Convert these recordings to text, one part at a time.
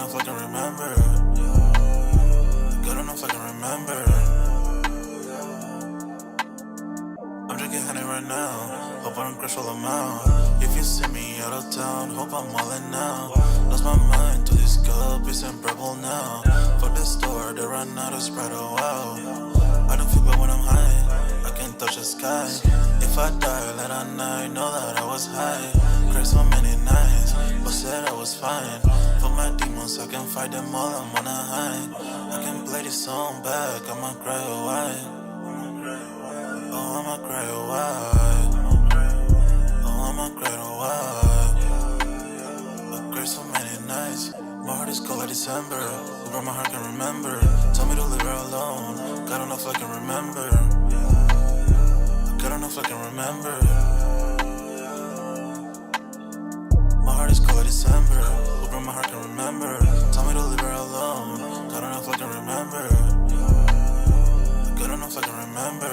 enough I can remember. Good enough I can remember. I'm drinking honey right now. Hope I don't crash all amount. If you see me out of town, hope I'm wildin' now. Lost my mind to this cup, it's unbearable now. For the store, they run out of Sprite, oh wow. I don't feel bad when I'm high, I can't touch the sky. If I die late at night, know that I was high. Cried so many nights, but said I was fine. For my demons, I can fight them all, I'm on a high. I can play this song back, I'ma cry or why. Oh, I'ma cry or why. Oh, I'ma cry or why. I cried so many nights. My heart is cold like December. Where my heart can remember. Tell me to leave her alone. God don't know if I can remember. God don't know if I can remember. My heart is cold like December. Where my heart can remember. Tell me to leave her alone. God don't know if I can remember. God don't know if I can remember.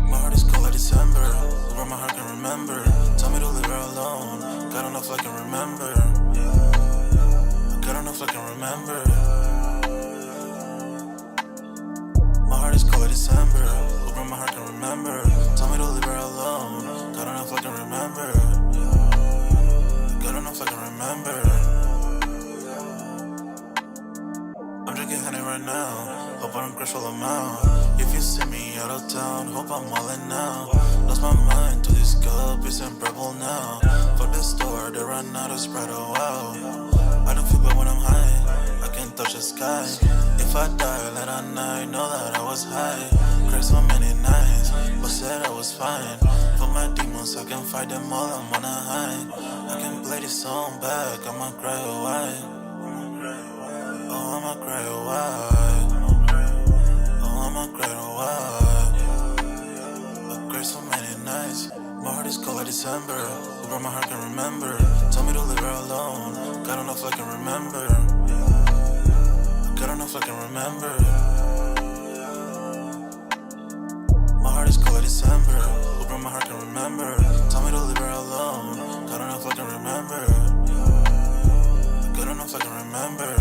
My heart is cold like December. Where my heart can remember. Tell me to leave her alone. God don't know if I can remember. God don't know if I can remember. My heart is cold like December. Where my heart can remember. Tell me to leave her alone. God don't know if I can remember. God don't know if I can remember. I'm drinking honey right now. Hope I don't crash all amount. If you see me out of town, hope I'm wildin' now. Lost my mind to this cup, it's unbearable now. For the store, they run out of Sprite, oh wow. I don't feel bad when I'm high, I can't touch the sky. If I die late at night, know that I was high. Cried so many nights, but said I was fine. For my demons, I can fight them all, I'm on a high. I can play this song back, I'ma cry or why. Oh, I'ma cry or why. Oh, I'ma cry or why. I cried so many nights. My heart is cold like December. Where my heart can remember. Tell me to leave her alone. God don't know if I can remember. God don't know if I can remember. My heart is cold like December. Where my heart can remember. Tell me to leave her alone. God don't know if I can remember. God don't know if I can remember.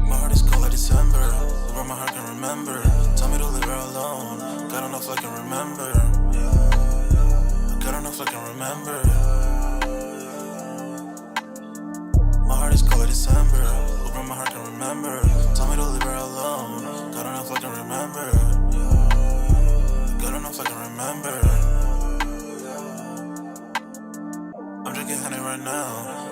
My heart is cold like December. Where my heart can remember. Tell me to leave her alone. God don't know if I can remember. God don't know if I can remember. My heart is cold like December. Where my heart can remember. Tell me to leave her alone. God don't know if I can remember. God don't know if I can remember. I'm drinking honey right now.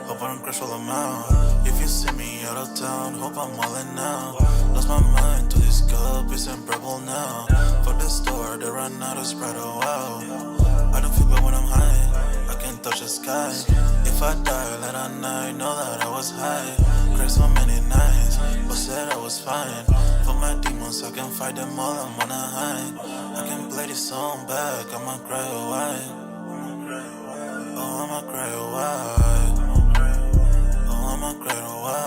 Hope I don't crash all amount. If you see me out of town, hope I'm wildin' now. Lost my mind to this cup, it's unbearable now. For the store, they run out of Sprite, oh wow. I don't feel bad when I'm high, I can't touch the sky. If I die late at night, know that I was high. Cried so many nights, but said I was fine. For my demons, I can fight them all, I'm on a high. I can play this song back, I'ma cry or why. Oh, I'ma cry or why. Oh, I'ma cry or why.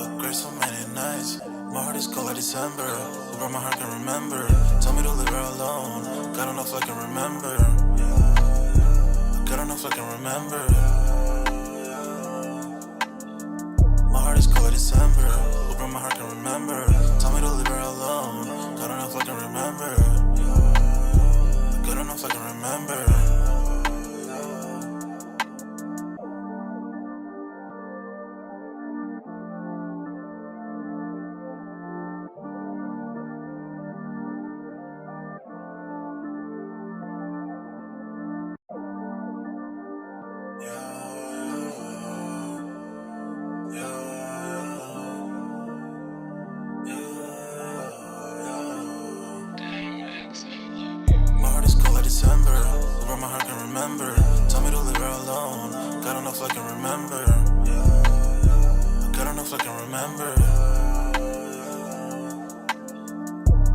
I cried so many nights. My heart is cold like December. Where my heart can remember. Tell me to leave her alone. God don't know if I can remember. God don't know if I can remember. My heart is cold like December. Where my heart can remember. Tell me to leave her alone. God don't know if I can remember. God don't know if I can remember. my heart can remember. Tell me to leave her alone. Got enough I can remember. Got enough I can remember.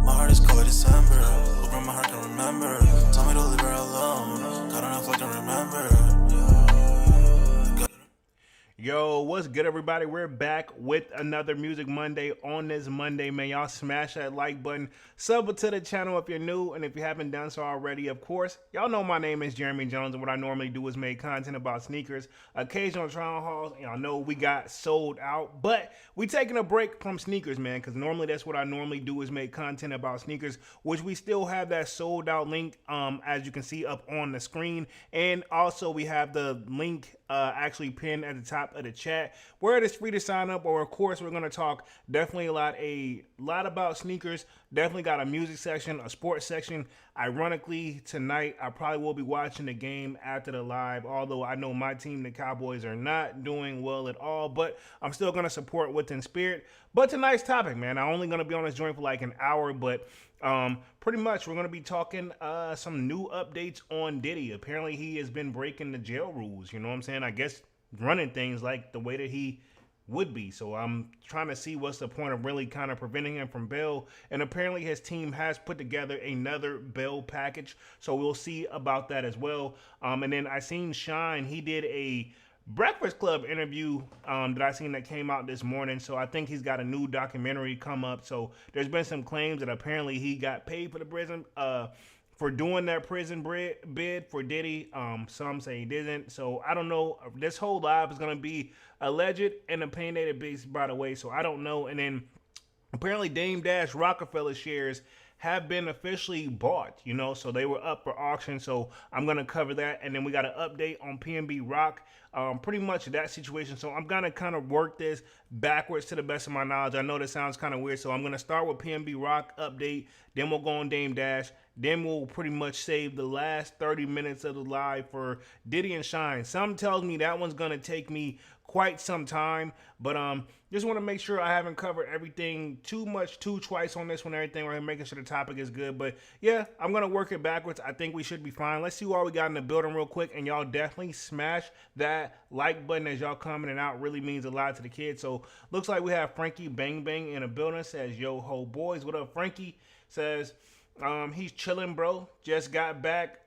My heart is cold December. Hoping my heart can remember. Tell me to leave her alone. Got enough I can remember. Yo, what's good, everybody? We're back with another Music Monday on this Monday, man. Y'all smash that like button, sub to the channel if you're new, and if you haven't done so already, of course, y'all know my name is Jeremy Jones, and what I normally do is make content about sneakers, occasional trial hauls. Y'all know we got sold out, but we taking a break from sneakers, man, because normally that's what I normally do is make content about sneakers, which we still have that sold out link, as you can see up on the screen, and also we have the link actually pinned at the top of the chat where it is free to sign up. Or of course we're going to talk definitely a lot about sneakers. Definitely got a music section, a sports section. Ironically, tonight I probably will be watching the game after the live, although I know my team, the Cowboys, are not doing well at all, but I'm still going to support within spirit. But tonight's topic, man, I'm only going to be on this joint for like an hour, but pretty much we're going to be talking some new updates on Diddy. Apparently he has been breaking the jail rules, you know what I'm saying? I guess running things like the way that he would be. So I'm trying to see what's the point of really kind of preventing him from bail. And apparently his team has put together another bail package. So we'll see about that as well. And then I seen Shyne, he did a Breakfast Club interview that I seen that came out this morning. So I think he's got a new documentary come up. So there's been some claims that apparently he got paid for the prison for doing that prison bid for Diddy. Some say he didn't. So I don't know. This whole live is going to be alleged and opinionated based, by the way. So I don't know. And then apparently Dame Dash Roc-A-Fella shares have been officially bought, you know, so they were up for auction. So I'm going to cover that. And then we got an update on PnB Roc, pretty much that situation. So I'm going to kind of work this backwards to the best of my knowledge. I know this sounds kind of weird. So I'm going to start with PnB Roc update. Then we'll go on Dame Dash. Then we'll pretty much save the last 30 minutes of the live for Diddy and Shyne. Some tells me that one's going to take me quite some time, but just want to make sure I haven't covered everything too twice on this one, everything. We're making sure the topic is good, but yeah, I'm going to work it backwards. I think we should be fine. Let's see what we got in the building real quick, and y'all definitely smash that like button as y'all commenting out. Really means a lot to the kids. So looks like we have Frankie Bang Bang in the building. Says, yo ho boys, what up? Frankie says he's chilling, bro. Just got back.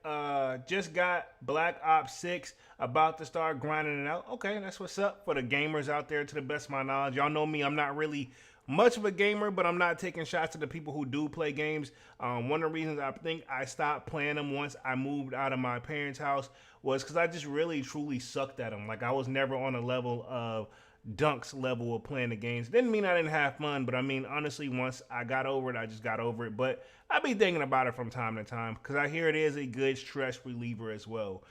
Just got Black Ops 6. About to start grinding it out. Okay, that's what's up for the gamers out there, to the best of my knowledge. Y'all know me. I'm not really much of a gamer, but I'm not taking shots at the people who do play games. One of the reasons I think I stopped playing them once I moved out of my parents' house was because I just really, truly sucked at them. Like, I was never on a level of Dunk's level of playing the games. Didn't mean I didn't have fun, but I mean, honestly, once I got over it, I just got over it. But I be thinking about it from time to time because I hear it is a good stress reliever as well.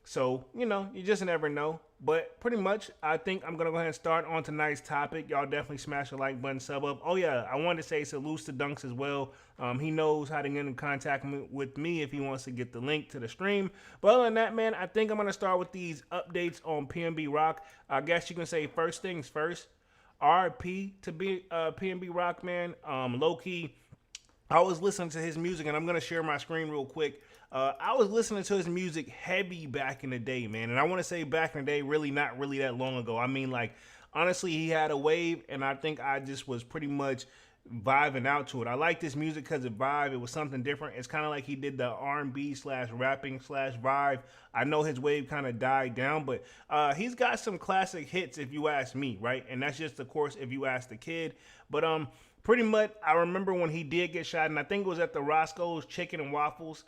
So, you know, you just never know. But pretty much, I think I'm going to go ahead and start on tonight's topic. Y'all definitely smash the like button, sub up. Oh, yeah, I wanted to say salutes to Dunks as well. He knows how to get in contact with me if he wants to get the link to the stream. But other than that, man, I think I'm going to start with these updates on PnB Roc. I guess you can say first things first. RP to PnB Roc, man. Low-key, I was listening to his music, and I'm going to share my screen real quick. I was listening to his music heavy back in the day, man. And I want to say back in the day, really not really that long ago. I mean, like, honestly, he had a wave, and I think I just was pretty much vibing out to it. I like this music because it vibe. It was something different. It's kind of like he did the R&B / rapping / vibe. I know his wave kind of died down, but he's got some classic hits if you ask me, right? And that's just, of course, if you ask the kid. But pretty much, I remember when he did get shot, and I think it was at the Roscoe's Chicken and Waffles.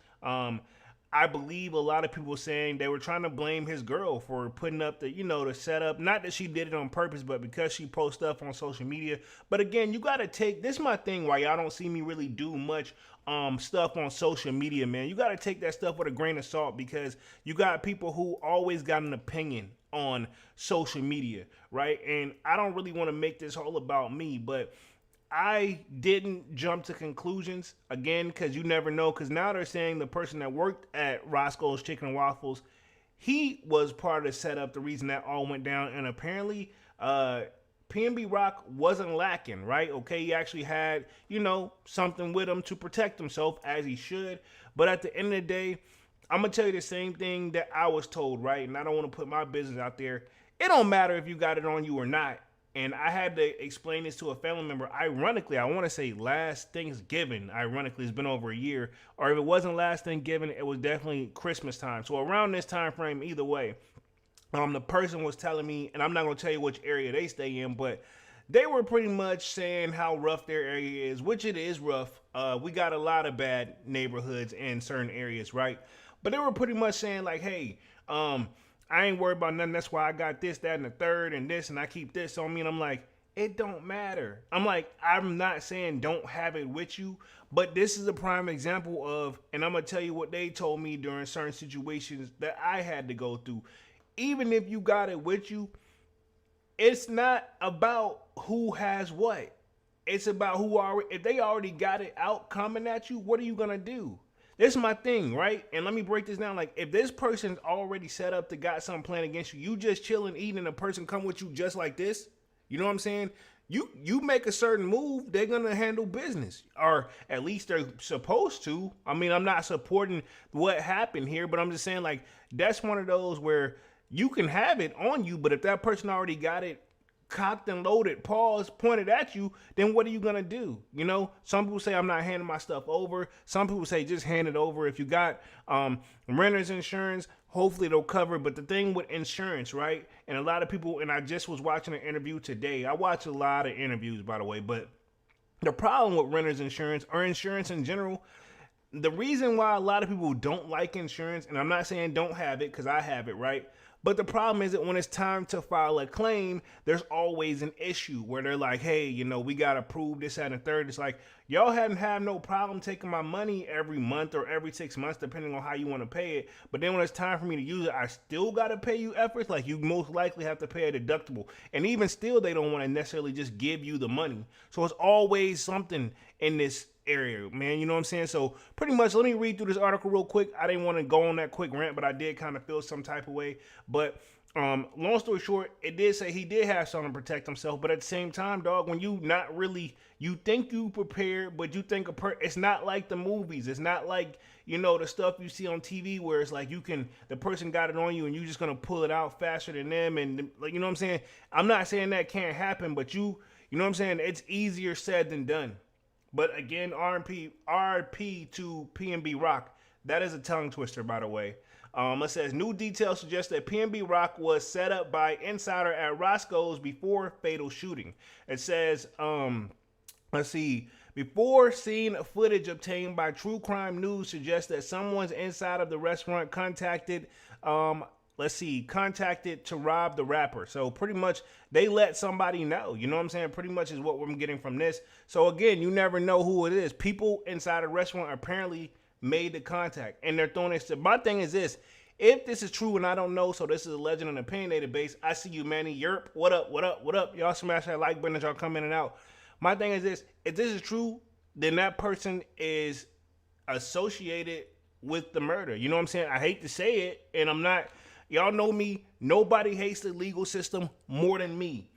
I believe a lot of people saying they were trying to blame his girl for putting up the, you know, the setup. Not that she did it on purpose, but because she posts stuff on social media. But again, you got to take, this is my thing why y'all don't see me really do much stuff on social media, man. You got to take that stuff with a grain of salt because you got people who always got an opinion on social media, right? And I don't really want to make this whole about me, but I didn't jump to conclusions, again, because you never know, because now they're saying the person that worked at Roscoe's Chicken and Waffles, he was part of the setup, the reason that all went down, and apparently PnB Roc wasn't lacking, right? Okay, he actually had, you know, something with him to protect himself, as he should, but at the end of the day, I'm gonna tell you the same thing that I was told, right? And I don't want to put my business out there. It don't matter if you got it on you or not. And I had to explain this to a family member. Ironically, I want to say last Thanksgiving. Ironically, it's been over a year. Or if it wasn't last Thanksgiving, it was definitely Christmas time. So around this time frame, either way, the person was telling me, and I'm not gonna tell you which area they stay in, but they were pretty much saying how rough their area is, which it is rough. We got a lot of bad neighborhoods in certain areas, right? But they were pretty much saying like, hey, I ain't worried about nothing. That's why I got this, that, and the third, and this, and I keep this on me. And I'm like, it don't matter. I'm like, I'm not saying don't have it with you, but this is a prime example of, and I'm gonna tell you what they told me during certain situations that I had to go through. Even if you got it with you, it's not about who has what. It's about who already, if they already got it out coming at you, what are you gonna do? This is my thing, right? And let me break this down. Like, if this person's already set up to got something planned against you, you just chilling, eating, and a person come with you just like this. You know what I'm saying? You make a certain move, they're gonna handle business, or at least they're supposed to. I mean, I'm not supporting what happened here, but I'm just saying like that's one of those where you can have it on you, but if that person already got it cocked and loaded, paused, pointed at you, then what are you gonna do? You know, some people say I'm not handing my stuff over. Some people say just hand it over. If you got renter's insurance, hopefully they'll cover. But the thing with insurance, right? And a lot of people, and I just was watching an interview today. I watch a lot of interviews, by the way, but the problem with renter's insurance or insurance in general, the reason why a lot of people don't like insurance, and I'm not saying don't have it because I have it, right? But the problem is that when it's time to file a claim, there's always an issue where they're like, hey, you know, we got to prove this, that, and the third. It's like, y'all hadn't had no problem taking my money every month or every 6 months, depending on how you want to pay it. But then when it's time for me to use it, I still got to pay you efforts. Like, you most likely have to pay a deductible. And even still, they don't want to necessarily just give you the money. So it's always something in this area, man. You know what I'm saying? So pretty much, let me read through this article real quick. I didn't want to go on that quick rant, but I did kind of feel some type of way. But long story short, it did say he did have something to protect himself, but at the same time, dog, when you not really, you think you prepared, but you think it's not like the movies. It's not like, you know, the stuff you see on TV where it's like the person got it on you and you just gonna pull it out faster than them, and like, you know what I'm saying? I'm not saying that can't happen, but you know what I'm saying? It's easier said than done. But again, RP to PnB Roc. That is a tongue twister, by the way. It says, new details suggest that PnB Roc was set up by insider at Roscoe's before fatal shooting. It says, let's see, before scene footage obtained by True Crime News suggests that someone's inside of the restaurant contacted to rob the rapper. So pretty much they let somebody know, you know what I'm saying? Pretty much is what we're getting from this. So again, you never know who it is. People inside a restaurant apparently made the contact and they're throwing it. My thing is this: if this is true, and I don't know, so this is a legend and opinionated base. I see you, Manny. Yerp, what up, what up, what up? Y'all smash that like button as y'all come in and out. My thing is this: if this is true, then that person is associated with the murder. You know what I'm saying? I hate to say it, and I'm not. Y'all know me. Nobody hates the legal system more than me.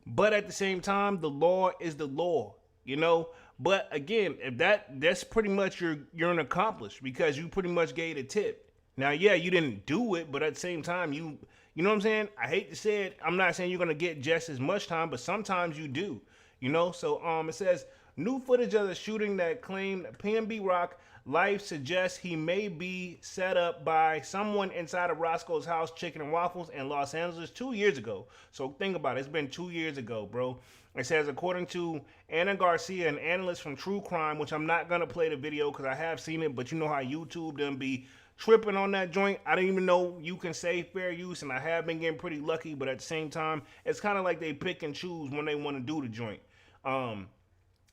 But at the same time, the law is the law, you know? But again, if that's pretty much you're an accomplice because you pretty much gave a tip. Now, yeah, you didn't do it, but at the same time, you know what I'm saying? I hate to say it. I'm not saying you're going to get just as much time, but sometimes you do, you know? So it says, new footage of the shooting that claimed PnB Roc life suggests he may be set up by someone inside of Roscoe's House Chicken and Waffles in Los Angeles 2 years ago. So think about it. It's been 2 years ago, bro. It says, according to Anna Garcia, an analyst from True Crime, which I'm not going to play the video because I have seen it, but you know how YouTube done be tripping on that joint. I didn't even know you can say fair use, and I have been getting pretty lucky, but at the same time, it's kind of like they pick and choose when they want to do the joint.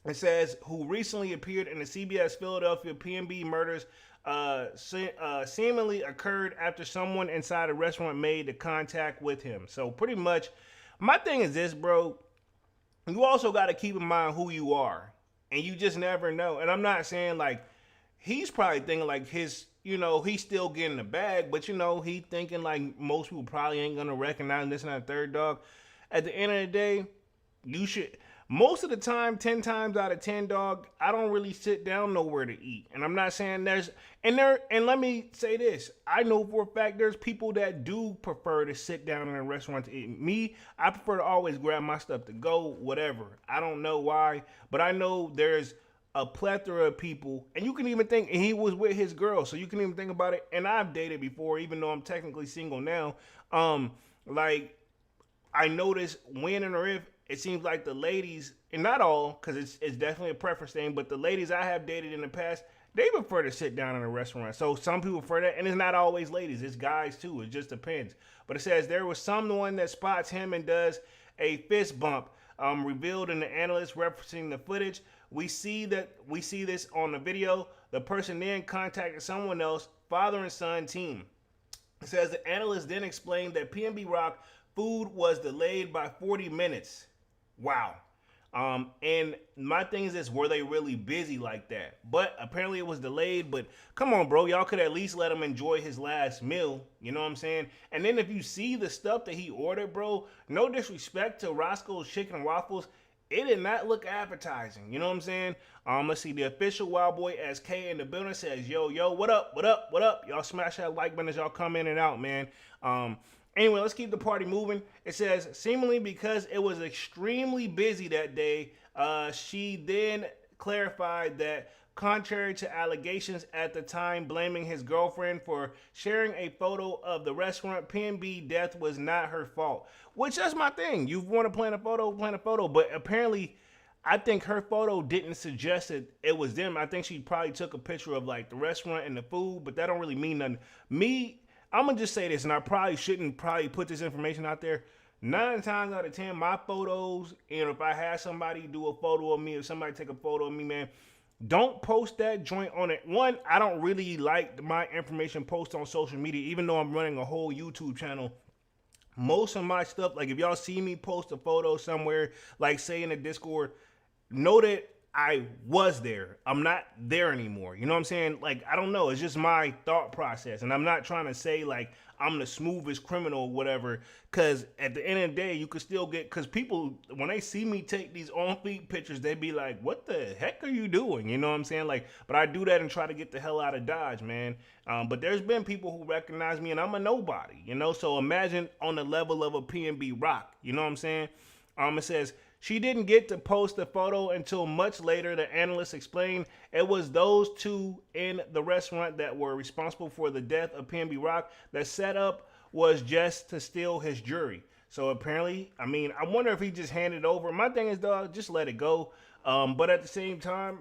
It says, who recently appeared in the CBS Philadelphia PnB murders seemingly occurred after someone inside a restaurant made the contact with him. So pretty much, my thing is this, bro. You also got to keep in mind who you are. And you just never know. And I'm not saying like, he's probably thinking like he's still getting the bag. But he thinking like most people probably ain't going to recognize this and that third, dog. At the end of the day, you should... most of the time, 10 times out of 10, dog, I don't really sit down nowhere to eat. And I'm not saying and let me say this. I know for a fact there's people that do prefer to sit down in a restaurant to eat. Me, I prefer to always grab my stuff to go, whatever. I don't know why, but I know there's a plethora of people, and you can even think, and he was with his girl, so you can even think about it. And I've dated before, even though I'm technically single now. Like, I noticed when and or if it seems like the ladies, and not all, because it's definitely a preference thing, but the ladies I have dated in the past, they prefer to sit down in a restaurant. So some people prefer that, and it's not always ladies, it's guys too. It just depends. But it says there was someone that spots him and does a fist bump, revealed in the analyst referencing the footage. We see this on the video. The person then contacted someone else, father and son team. It says the analyst then explained that PnB Roc food was delayed by 40 minutes. Wow. And my thing is this, were they really busy like that? But apparently it was delayed, but come on, bro. Y'all could at least let him enjoy his last meal. You know what I'm saying? And then if you see the stuff that he ordered, bro, no disrespect to Roscoe's Chicken and Waffles, it did not look appetizing. You know what I'm saying? Let's see. The official Wild Boy SK in the building says, yo, what up, what up, what up? Y'all smash that like button as y'all come in and out, man. Anyway, let's keep the party moving. It says, seemingly because it was extremely busy that day, she then clarified that contrary to allegations at the time blaming his girlfriend for sharing a photo of the restaurant, PnB death was not her fault. Which, that's my thing. You want to plan a photo. But apparently, I think her photo didn't suggest that it was them. I think she probably took a picture of like the restaurant and the food, but that don't really mean nothing. I'm going to just say this, and I probably shouldn't put this information out there. 9 times out of 10, my photos, and if I had somebody do a photo of me, or somebody take a photo of me, man, don't post that joint on it. One, I don't really like my information post on social media, even though I'm running a whole YouTube channel. Most of my stuff, like if y'all see me post a photo somewhere, like say in the Discord, know that I was there. I'm not there anymore. You know what I'm saying? Like, I don't know. It's just my thought process. And I'm not trying to say, like, I'm the smoothest criminal or whatever. Because at the end of the day, you could still get... Because people, when they see me take these on-feet pictures, they be like, what the heck are you doing? You know what I'm saying? Like, but I do that and try to get the hell out of Dodge, man. But there's been people who recognize me, and I'm a nobody, you know? So imagine on the level of a PnB Roc. You know what I'm saying? It says... She didn't get to post the photo until much later. The analyst explained it was those two in the restaurant that were responsible for the death of PnB Roc. The setup was just to steal his jewelry. So apparently, I mean, I wonder if he just handed over. My thing is, dog, just let it go. But at the same time,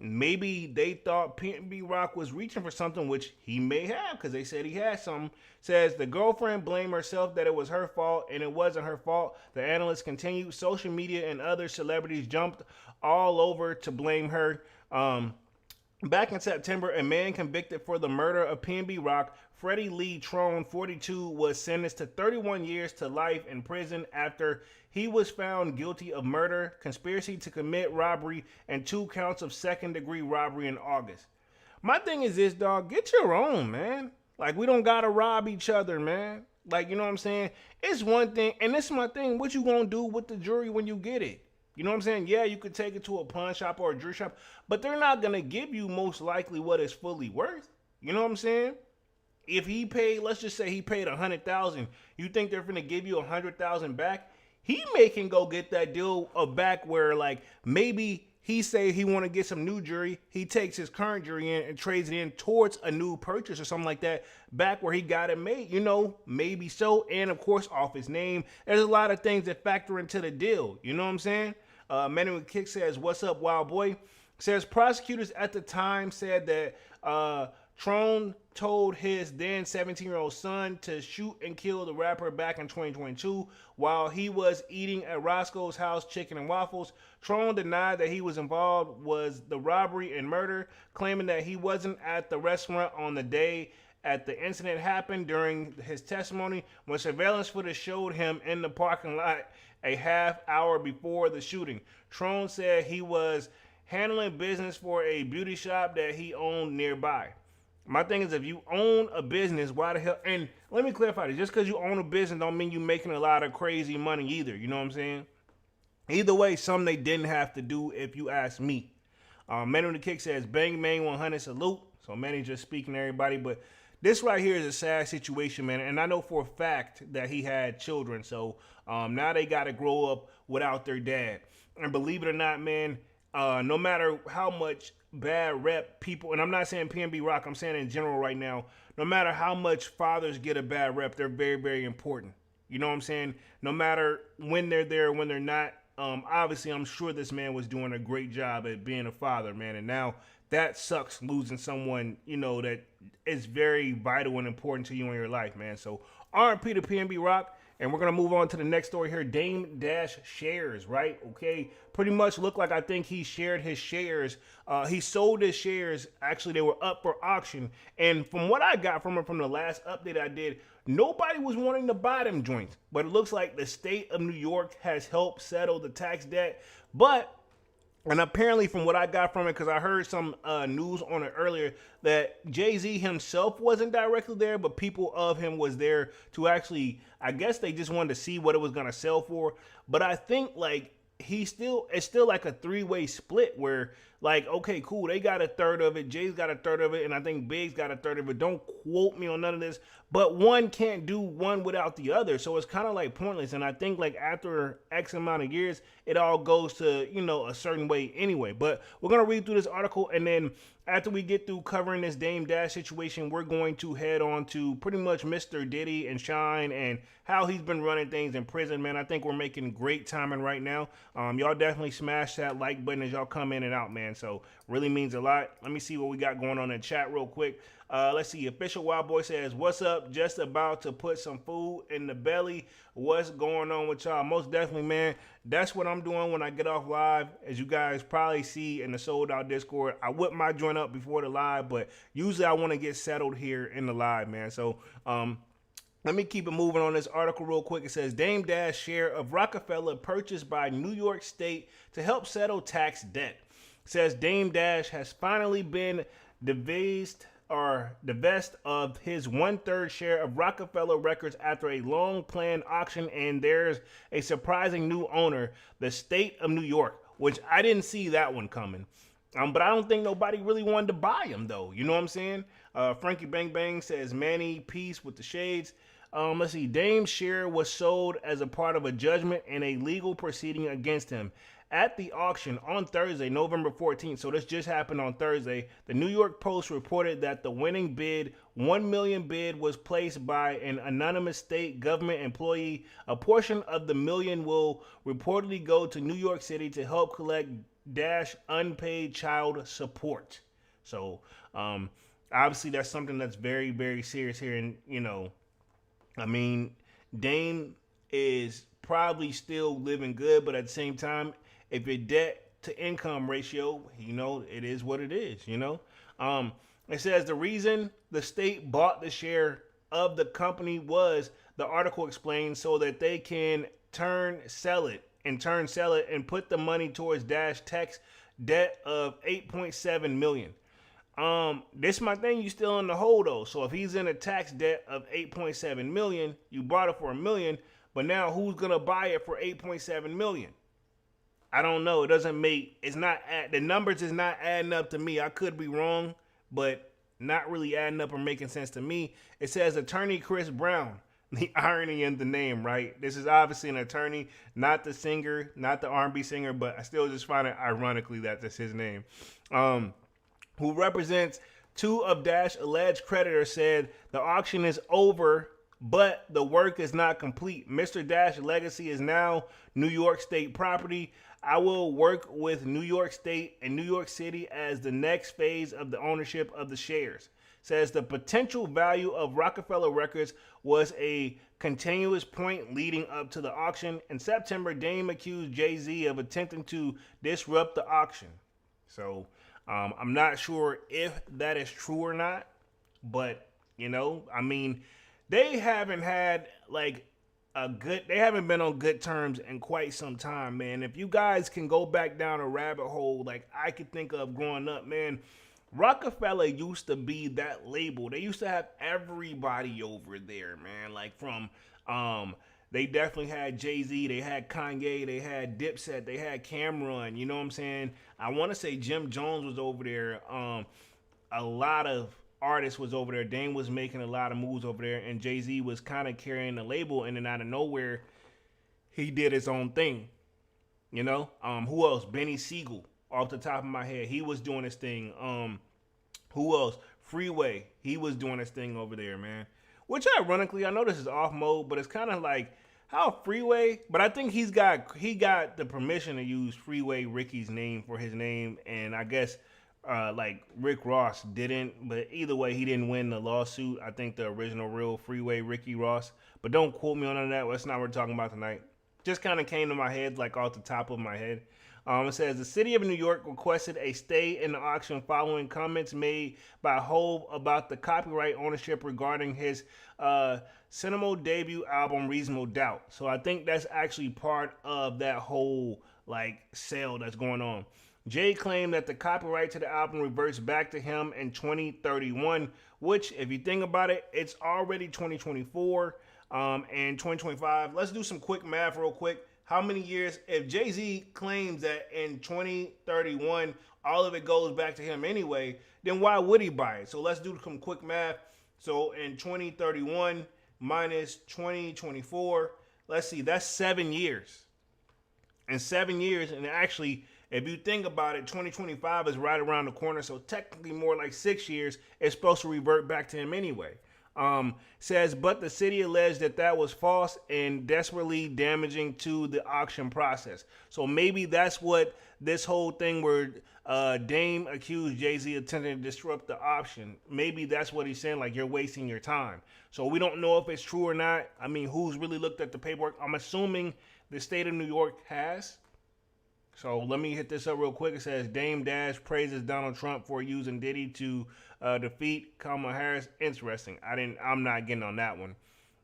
maybe they thought PnB Roc was reaching for something, which he may have, because they said he had something. Says the girlfriend blamed herself that it was her fault, and it wasn't her fault. The analyst continued. Social media and other celebrities jumped all over to blame her. Back in September, a man convicted for the murder of PnB Roc, Freddie Lee Trone, 42, was sentenced to 31 years to life in prison after he was found guilty of murder, conspiracy to commit robbery, and 2 counts of second-degree robbery in August. My thing is this, dog. Get your own, man. Like, we don't gotta rob each other, man. Like, you know what I'm saying? It's one thing, and this is my thing. What you gonna do with the jewelry when you get it? You know what I'm saying? Yeah, you could take it to a pawn shop or a jewelry shop, but they're not gonna give you most likely what it's fully worth. You know what I'm saying? If he paid, let's just say he paid $100,000, you think they're gonna give you $100,000 back? He can go get that deal back where, like, maybe he say he want to get some new jewelry. He takes his current jewelry in and trades it in towards a new purchase or something like that back where he got it made. You know, maybe so. And, of course, off his name. There's a lot of things that factor into the deal. You know what I'm saying? Manuel Kick says, what's up, wild boy? Says prosecutors at the time said that Trone told his then 17-year-old son to shoot and kill the rapper back in 2022 while he was eating at Roscoe's House Chicken and Waffles. Trone denied that he was involved was the robbery and murder, claiming that he wasn't at the restaurant on the day at the incident happened. During his testimony, when surveillance footage showed him in the parking lot a half hour before the shooting, Trone said he was handling business for a beauty shop that he owned nearby. My thing is, if you own a business, why the hell? And let me clarify this: just because you own a business don't mean you're making a lot of crazy money either. You know what I'm saying? Either way, some they didn't have to do, if you ask me. Manny with the Kick says, bang, bang, 100 salute. So Manny just speaking to everybody. But this right here is a sad situation, man. And I know for a fact that he had children. So now they got to grow up without their dad. And believe it or not, man, no matter how much bad rep people, and I'm not saying PnB Rock, I'm saying in general right now, no matter how much fathers get a bad rep, they're very, very important. You know what I'm saying? No matter when they're there or when they're not, obviously, I'm sure this man was doing a great job at being a father, man. And now that sucks losing someone, you know, that is very vital and important to you in your life, man. So RP to PnB Rock. And we're going to move on to the next story here. Dame Dash shares, right? Okay. Pretty much look like I think he shared his shares. He sold his shares. Actually, they were up for auction. And from what I got from him from the last update I did, nobody was wanting to buy them joints. But it looks like the state of New York has helped settle the tax debt. And apparently from what I got from it, because I heard some news on it earlier, that Jay-Z himself wasn't directly there, but people of him was there to actually, I guess they just wanted to see what it was going to sell for. But I think like it's still like a three-way split where like, okay, cool, they got a third of it, Jay's got a third of it, and I think Big's got a third of it. Don't quote me on none of this, but one can't do one without the other. So it's kind of like pointless. And I think like after X amount of years, it all goes to, you know, a certain way anyway. But we're going to read through this article, and then after we get through covering this Dame Dash situation, we're going to head on to pretty much Mr. Diddy and Shyne and how he's been running things in prison, man. I think we're making great timing right now. Y'all definitely smash that like button as y'all come in and out, man. So really means a lot. Let me see what we got going on in chat real quick. Let's see. Official Wild Boy says, what's up? Just about to put some food in the belly. What's going on with y'all? Most definitely, man. That's what I'm doing when I get off live. As you guys probably see in the sold out Discord, I whip my joint up before the live, but usually I want to get settled here in the live, man. So, let me keep it moving on this article real quick. It says, Dame Dash share of Roc-A-Fella purchased by New York State to help settle tax debt. It says Dame Dash has finally been divest of his 1/3 share of Roc-A-Fella Records after a long planned auction, and there's a surprising new owner, the state of New York, which I didn't see that one coming. But I don't think nobody really wanted to buy him though. You know what I'm saying? Frankie Bang Bang says, Manny, peace with the shades. Let's see. Dame's share was sold as a part of a judgment in a legal proceeding against him. At the auction on Thursday, November 14th, so this just happened on Thursday, the New York Post reported that the winning bid, $1 million bid, was placed by an anonymous state government employee. A portion of the million will reportedly go to New York City to help collect Dash unpaid child support. So, obviously that's something that's very, very serious here. And, you know, I mean, Dame is probably still living good, but at the same time, if your debt to income ratio, you know, it is what it is, you know. It says the reason the state bought the share of the company was, the article explains, so that they can sell it and put the money towards Dash Tech's debt of $8.7 million. This my thing, you still in the hole though. So if he's in a tax debt of $8.7 million, you bought it for $1 million, but now who's gonna buy it for $8.7 million? I don't know. It doesn't make, the numbers is not adding up to me. I could be wrong, but not really adding up or making sense to me. It says attorney Chris Brown. The irony in the name, right? This is obviously an attorney, not the singer, not the R&B singer, but I still just find it ironically that that's his name. Who represents two of Dash's alleged creditors, said the auction is over, but the work is not complete. Mr. Dash's legacy is now New York State property. I will work with New York State and New York City as the next phase of the ownership of the shares. Says the potential value of Roc-A-Fella Records was a continuous point leading up to the auction. In September, Dame accused Jay-Z of attempting to disrupt the auction. So I'm not sure if that is true or not, but you know, I mean, they haven't had like they haven't been on good terms in quite some time, man. If you guys can go back down a rabbit hole like I could think of growing up, man, Roc-A-Fella used to be that label. They used to have everybody over there, man. Like from they definitely had Jay-Z, they had Kanye, they had Dipset, they had Cameron, you know what I'm saying? I want to say Jim Jones was over there. A lot of artists was over there. Dame was making a lot of moves over there, and Jay-Z was kind of carrying the label, and then out of nowhere, he did his own thing. You know, who else? Benny Siegel, off the top of my head, he was doing his thing. Who else? Freeway, he was doing his thing over there, man. Which ironically, I know this is off mode, but it's kind of like how Freeway. But I think he got the permission to use Freeway Ricky's name for his name, and I guess like Rick Ross didn't. But either way, he didn't win the lawsuit. I think the original real Freeway Ricky Ross. But don't quote me on none of that. That's not what we're talking about tonight. Just kind of came to my head like off the top of my head. It says the city of New York requested a stay in the auction following comments made by Hove about the copyright ownership regarding his cinema debut album Reasonable Doubt. So I think that's actually part of that whole like sale that's going on. Jay claimed that the copyright to the album reverts back to him in 2031, which, if you think about it, it's already 2024 and 2025. Let's do some quick math real quick. How many years, if Jay-Z claims that in 2031, all of it goes back to him anyway, then why would he buy it? So let's do some quick math. So in 2031 minus 2024, let's see, that's 7 years. In 7 years, and actually, if you think about it, 2025 is right around the corner, so technically more like 6 years, it's supposed to revert back to him anyway. Says, but the city alleged that was false and desperately damaging to the auction process. So maybe that's what this whole thing where Dame accused Jay-Z attempting to disrupt the auction. Maybe that's what he's saying, like you're wasting your time. So we don't know if it's true or not. I mean, who's really looked at the paperwork? I'm assuming the state of New York has. So let me hit this up real quick. It says Dame Dash praises Donald Trump for using Diddy to defeat Kamala Harris. Interesting. I'm not getting on that one.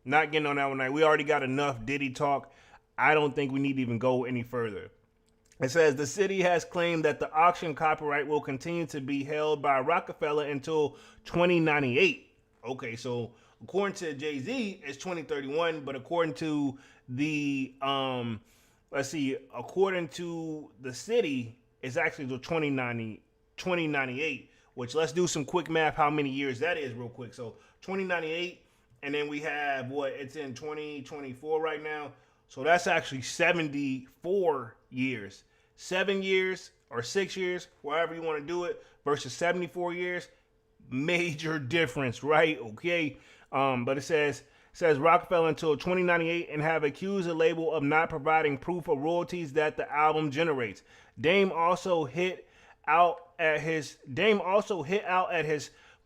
Not getting on that one. We already got enough Diddy talk. I don't think we need to even go any further. It says the city has claimed that the auction copyright will continue to be held by Roc-A-Fella until 2098. Okay, so according to Jay-Z, it's 2031, but according to the let's see, according to the city, it's actually till 2098, which let's do some quick math how many years that is real quick. So 2098, and then we have what, it's in 2024 right now. So that's actually 74 years. 7 years or 6 years, wherever you want to do it, versus 74 years. Major difference, right? Okay. But it says Roc-A-Fella until 2098 and have accused the label of not providing proof of royalties that the album generates. Dame also hit out at his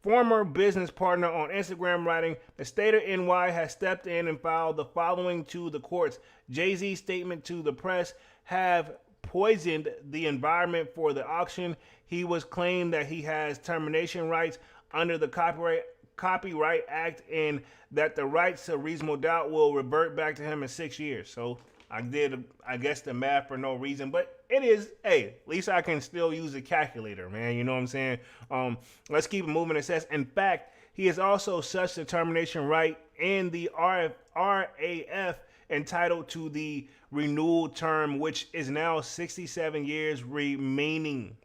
former business partner on Instagram, writing, the state of NY has stepped in and filed the following to the courts. Jay-Z's statement to the press have poisoned the environment for the auction. He was claimed that he has termination rights under the Copyright Act and that the rights to Reasonable Doubt will revert back to him in 6 years. So I guess the math for no reason, but it is, hey, at least I can still use a calculator, man. You know what I'm saying? Let's keep it moving. It says, in fact, he is also such the termination right and the RAF entitled to the renewal term, which is now 67 years remaining,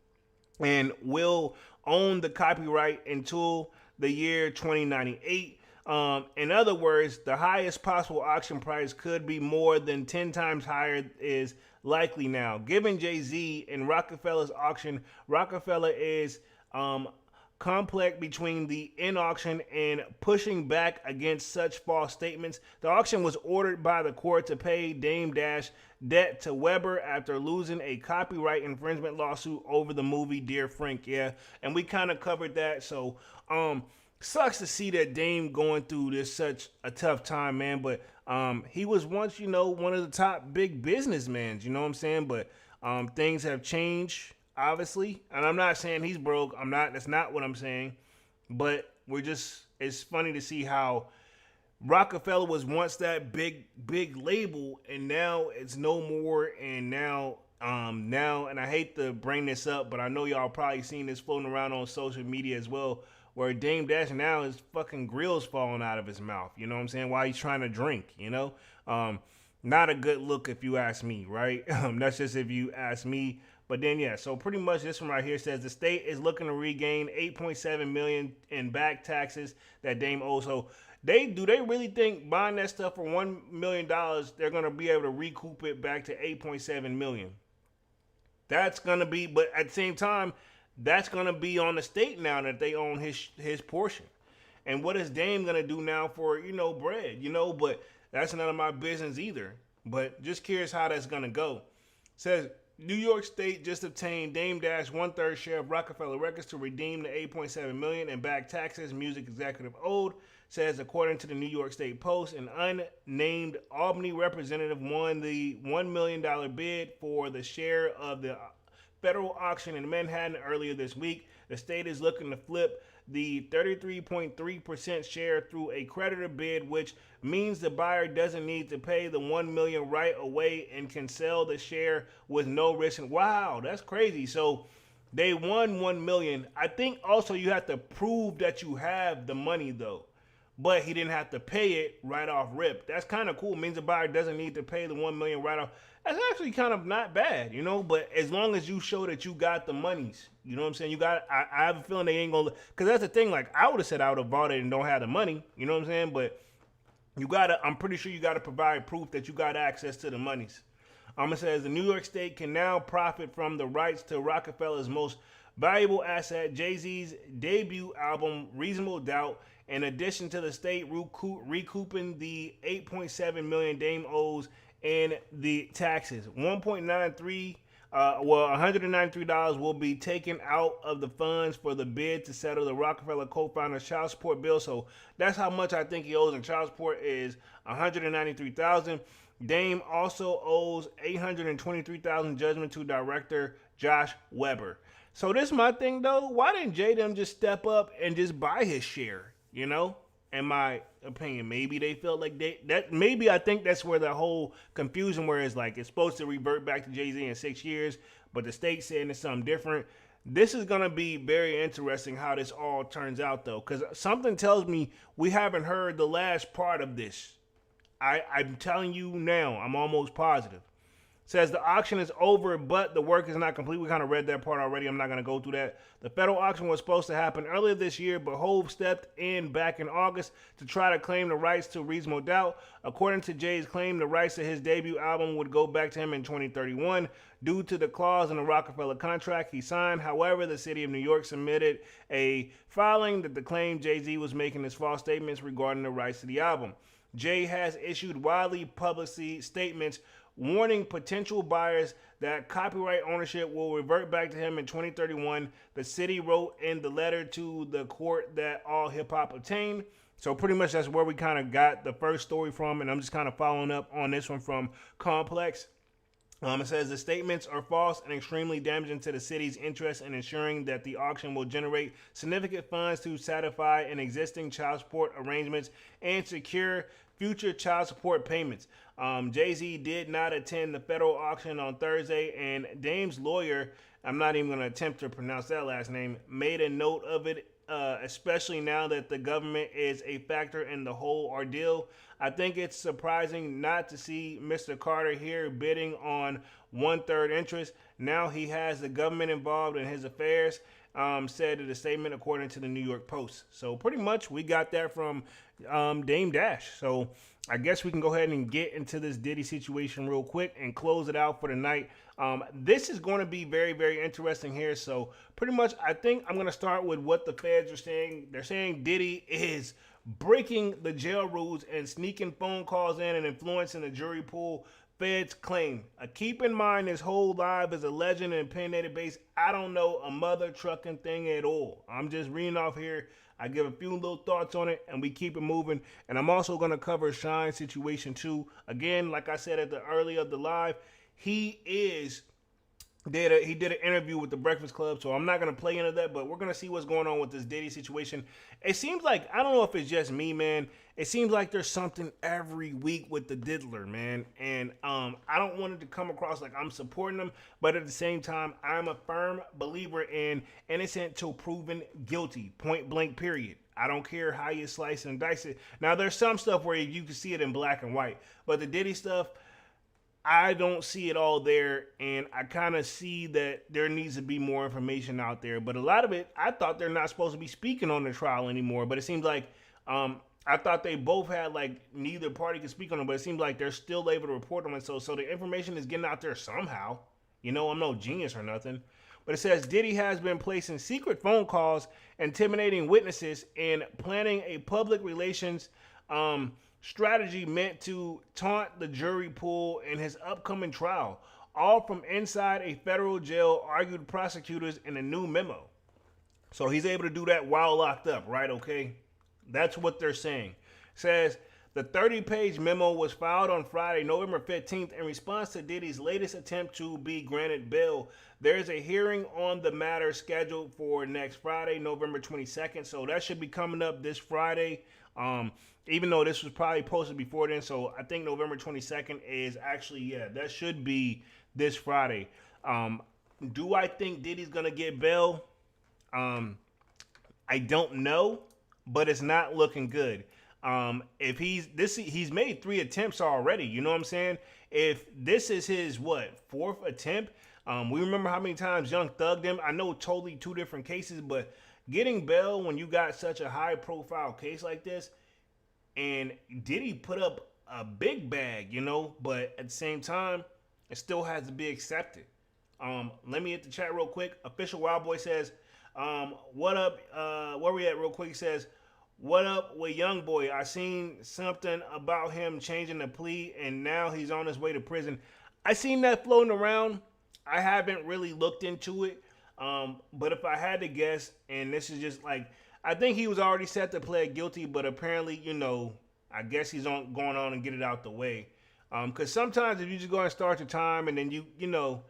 and will own the copyright until the year 2098. In other words, the highest possible auction price could be more than 10 times higher is likely now. Given Jay-Z and Roc-A-Fella's auction, Roc-A-Fella is complex between the in-auction and pushing back against such false statements. The auction was ordered by the court to pay Dame Dash debt to Weber after losing a copyright infringement lawsuit over the movie Dear Frank. Yeah, and we kind of covered that. So, sucks to see that Dame going through this such a tough time, man. But he was once, one of the top big businessmen, you know what I'm saying? But things have changed, obviously. And I'm not saying he's broke. That's not what I'm saying. But it's funny to see how Roc-A-Fella was once that big label, and now it's no more. And now Now, and I hate to bring this up, but I know y'all probably seen this floating around on social media as well, where Dame Dash now his fucking grill's falling out of his mouth. You know what I'm saying? While he's trying to drink. Um, Not a good look if you ask me, right? That's just if you ask me. But then yeah, so pretty much this one right here says the state is looking to regain 8.7 million in back taxes that Dame owes. So they really think buying that stuff for $1 million they're gonna be able to recoup it back to 8.7 million? That's gonna be, but at the same time, that's gonna be on the state now that they own his portion. And what is Dame gonna do now for bread? But that's none of my business either. But just curious how that's gonna go. Says New York State just obtained Dame Dash 1/3 share of Roc-A-Fella Records to redeem the 8.7 million in back taxes music executive owed. Says according to the New York State Post, an unnamed Albany representative won the $1 million bid for the share of the federal auction in Manhattan earlier this week. The state is looking to flip the 33.3% share through a creditor bid, which means the buyer doesn't need to pay the $1 million right away and can sell the share with no risk. Wow, that's crazy. So they won $1 million. I think also you have to prove that you have the money though. But he didn't have to pay it right off rip. That's kind of cool. It means the buyer doesn't need to pay the $1 million right off. That's actually kind of not bad, But as long as you show that you got the monies, you know what I'm saying? You got. I have a feeling they ain't gonna. Cause that's the thing. Like I would have said I would have bought it and don't have the money. You know what I'm saying? But you gotta. I'm pretty sure you gotta provide proof that you got access to the monies. It says the New York State can now profit from the rights to Roc-A-Fella's most valuable asset, Jay-Z's debut album, Reasonable Doubt. In addition to the state recouping the 8.7 million Dame owes in the taxes, $193 will be taken out of the funds for the bid to settle the Roc-A-Fella co-founder's child support bill. So that's how much I think he owes in child support is $193,000. Dame also owes $823,000 judgment to director Josh Weber. So this is my thing though. Why didn't Jay them just step up and just buy his share? In my opinion, maybe they felt like maybe I think that's where the whole confusion where it's like it's supposed to revert back to Jay-Z in 6 years, but the state saying it's something different. This is going to be very interesting how this all turns out though, because something tells me we haven't heard the last part of this. I'm telling you now, I'm almost positive. Says the auction is over, but the work is not complete. We kind of read that part already. I'm not going to go through that. The federal auction was supposed to happen earlier this year, but Hove stepped in back in August to try to claim the rights to Reasonable Doubt. According to Jay's claim, the rights to his debut album would go back to him in 2031 due to the clause in the Roc-A-Fella contract he signed. However, the city of New York submitted a filing that claimed Jay-Z was making his false statements regarding the rights to the album. Jay has issued widely publicly statements warning potential buyers that copyright ownership will revert back to him in 2031. The city wrote in the letter to the court that all hip-hop obtained. So pretty much that's where we kind of got the first story from, and I'm just kind of following up on this one from Complex. It says the statements are false and extremely damaging to the city's interest in ensuring that the auction will generate significant funds to satisfy an existing child support arrangements and secure future child support payments. Jay-Z did not attend the federal auction on Thursday, and Dame's lawyer, I'm not even going to attempt to pronounce that last name, made a note of it, especially now that the government is a factor in the whole ordeal. I think it's surprising not to see Mr. Carter here bidding on 1/3 interest. Now he has the government involved in his affairs, said in a statement according to the New York Post. So pretty much we got that from Dame Dash. So I guess we can go ahead and get into this Diddy situation real quick and close it out for the night. This is going to be very, very interesting here. So pretty much I think I'm going to start with what the feds are saying. They're saying Diddy is breaking the jail rules and sneaking phone calls in and influencing the jury pool. Feds claim. Keep in mind this whole live is a legend and opinionated base. I don't know a mother trucking thing at all. I'm just reading off here. I give a few little thoughts on it and we keep it moving. And I'm also going to cover Shyne's situation too. Again, like I said at the early of the live, he is he did an interview with the Breakfast Club, so I'm not gonna play into that, but we're gonna see what's going on with this Diddy situation. It seems like, I don't know if it's just me, man. It seems like there's something every week with the diddler, man, and I don't want it to come across like I'm supporting him, but at the same time, I'm a firm believer in innocent till proven guilty, point blank, period. I don't care how you slice and dice it. Now, there's some stuff where you can see it in black and white, but the Diddy stuff, I don't see it all there, and I kind of see that there needs to be more information out there. But a lot of it, I thought they're not supposed to be speaking on the trial anymore. But it seems like I thought they both had, like, neither party could speak on it, but it seems like they're still able to report on it. So the information is getting out there somehow. You know, I'm no genius or nothing. But it says Diddy has been placing secret phone calls, intimidating witnesses, and planning a public relations strategy meant to taunt the jury pool in his upcoming trial, all from inside a federal jail, argued prosecutors in a new memo. So he's able to do that while locked up, right? Okay. That's what they're saying. It says the 30-page memo was filed on Friday, November 15th, in response to Diddy's latest attempt to be granted bail. There is a hearing on the matter scheduled for next Friday, November 22nd. So that should be coming up this Friday. Even though this was probably posted before then, so I think November 22nd is actually, yeah, that should be this Friday. Do I think Diddy's gonna get bail? I don't know, but it's not looking good. If he's made 3 attempts already. You know what I'm saying? If this is his 4th attempt, we remember how many times Young thugged him. I know totally 2 different cases, but getting bail when you got such a high profile case like this, and Diddy put up a big bag, you know, but at the same time, it still has to be accepted. Let me hit the chat real quick. Official Wild Boy says, what up? Where we at real quick? He says, what up with Young Boy? I seen something about him changing the plea, and now he's on his way to prison. I seen that floating around. I haven't really looked into it. But if I had to guess, and this is just like, I think he was already set to plead guilty, but apparently, you know, I guess he's going on and get it out the way. Because sometimes if you just go and start your time and then you know,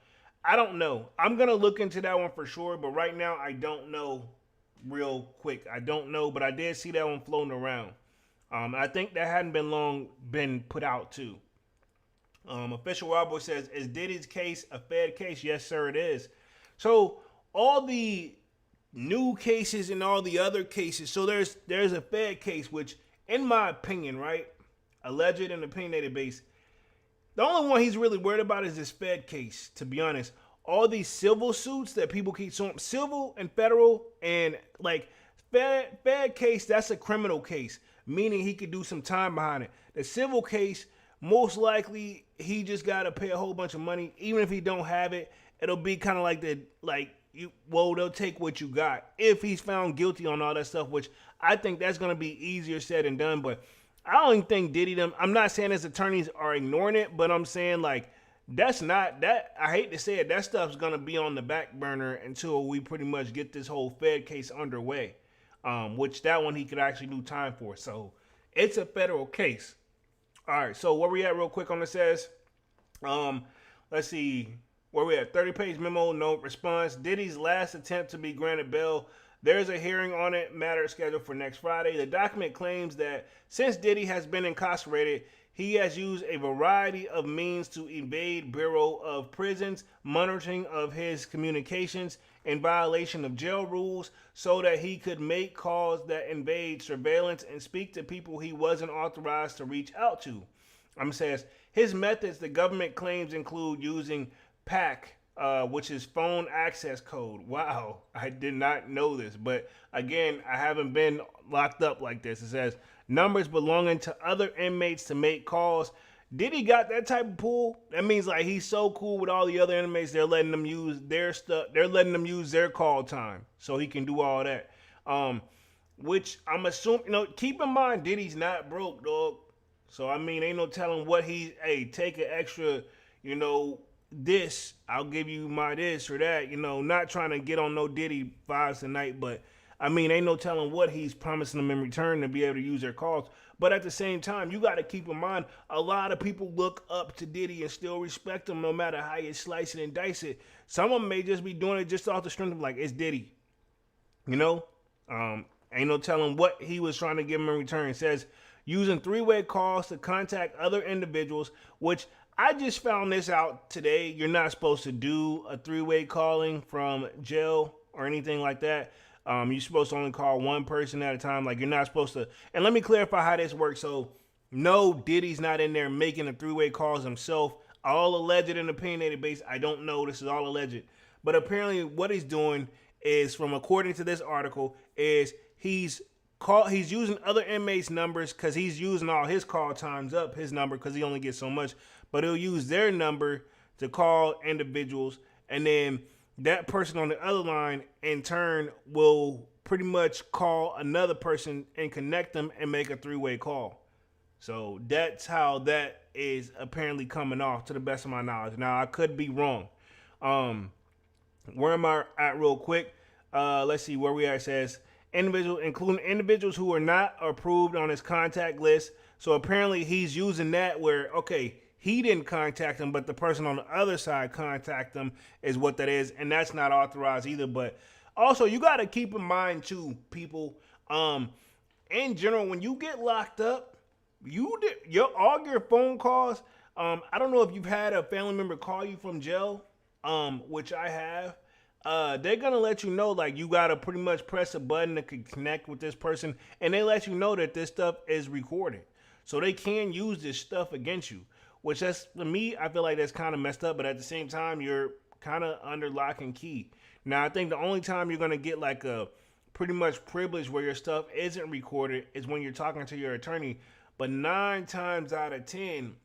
I don't know. I'm going to look into that one for sure, but right now I don't know real quick. I don't know, but I did see that one floating around. I think that hadn't been put out too. Official Wild Boy says, is Diddy's case a Fed case? Yes, sir, it is. So all the new cases and all the other cases. So there's a Fed case, which, in my opinion, right, alleged and opinionated base, the only one he's really worried about is this Fed case, to be honest. All these civil suits that people keep showing, civil and federal, and like Fed case, that's a criminal case, meaning he could do some time behind it. The civil case, most likely he just got to pay a whole bunch of money. Even if he don't have it, it'll be kind of like they'll take what you got if he's found guilty on all that stuff, which I think that's going to be easier said than done. But I don't even think Diddy I'm not saying his attorneys are ignoring it, but I'm saying like that's not that. I hate to say it, that stuff's going to be on the back burner until we pretty much get this whole Fed case underway, which that one he could actually do time for. So it's a federal case. All right, so where we at real quick on this says, let's see. Where we at? 30-page memo, no response. Diddy's last attempt to be granted bail. There's a hearing on it, matter scheduled for next Friday. The document claims that since Diddy has been incarcerated, he has used a variety of means to evade Bureau of Prisons monitoring of his communications in violation of jail rules so that he could make calls that invade surveillance and speak to people he wasn't authorized to reach out to. Says his methods, the government claims, include using PAC, which is phone access code. Wow, I did not know this, but again, I haven't been locked up like this. It says numbers belonging to other inmates to make calls. Diddy got that type of pull? That means like he's so cool with all the other inmates, they're letting them use their stuff. They're letting them use their call time so he can do all that. Which I'm assuming, you know, keep in mind, Diddy's not broke, dog. So I mean, ain't no telling what take an extra, you know, this, I'll give you my this or that, you know, not trying to get on no Diddy vibes tonight, but I mean, ain't no telling what he's promising them in return to be able to use their calls. But at the same time, you got to keep in mind, a lot of people look up to Diddy and still respect him no matter how you slice it and dice it. Some of them may just be doing it just off the strength of like, it's Diddy. You know? Ain't no telling what he was trying to give him in return. It says, using three-way calls to contact other individuals, which I just found this out today. You're not supposed to do a three-way calling from jail or anything like that. You're supposed to only call one person at a time. Like, you're not supposed to. And let me clarify how this works. So, no, Diddy's not in there making the three-way calls himself. All alleged and opinionated base. I don't know. This is all alleged. But apparently what he's doing is, from according to this article, is he's using other inmates' numbers because he's using all his call times up, his number, because he only gets so much. But he'll use their number to call individuals, and then that person on the other line, in turn, will pretty much call another person and connect them and make a three-way call. So that's how that is apparently coming off, to the best of my knowledge. Now, I could be wrong. Where am I at real quick? Let's see where we are. It says, individuals, including individuals who are not approved on his contact list. So apparently he's using that where, okay, he didn't contact them, but the person on the other side contact them is what that is. And that's not authorized either. But also, you got to keep in mind too, people, in general, when you get locked up, all your phone calls, I don't know if you've had a family member call you from jail, which I have. They're gonna let you know, like, you gotta pretty much press a button that can connect with this person, and they let you know that this stuff is recorded, so they can use this stuff against you. Which, that's, for me, I feel like that's kind of messed up, but at the same time, you're kind of under lock and key. Now, I think the only time you're gonna get like a pretty much privilege where your stuff isn't recorded is when you're talking to your attorney. But 9 times out of 10,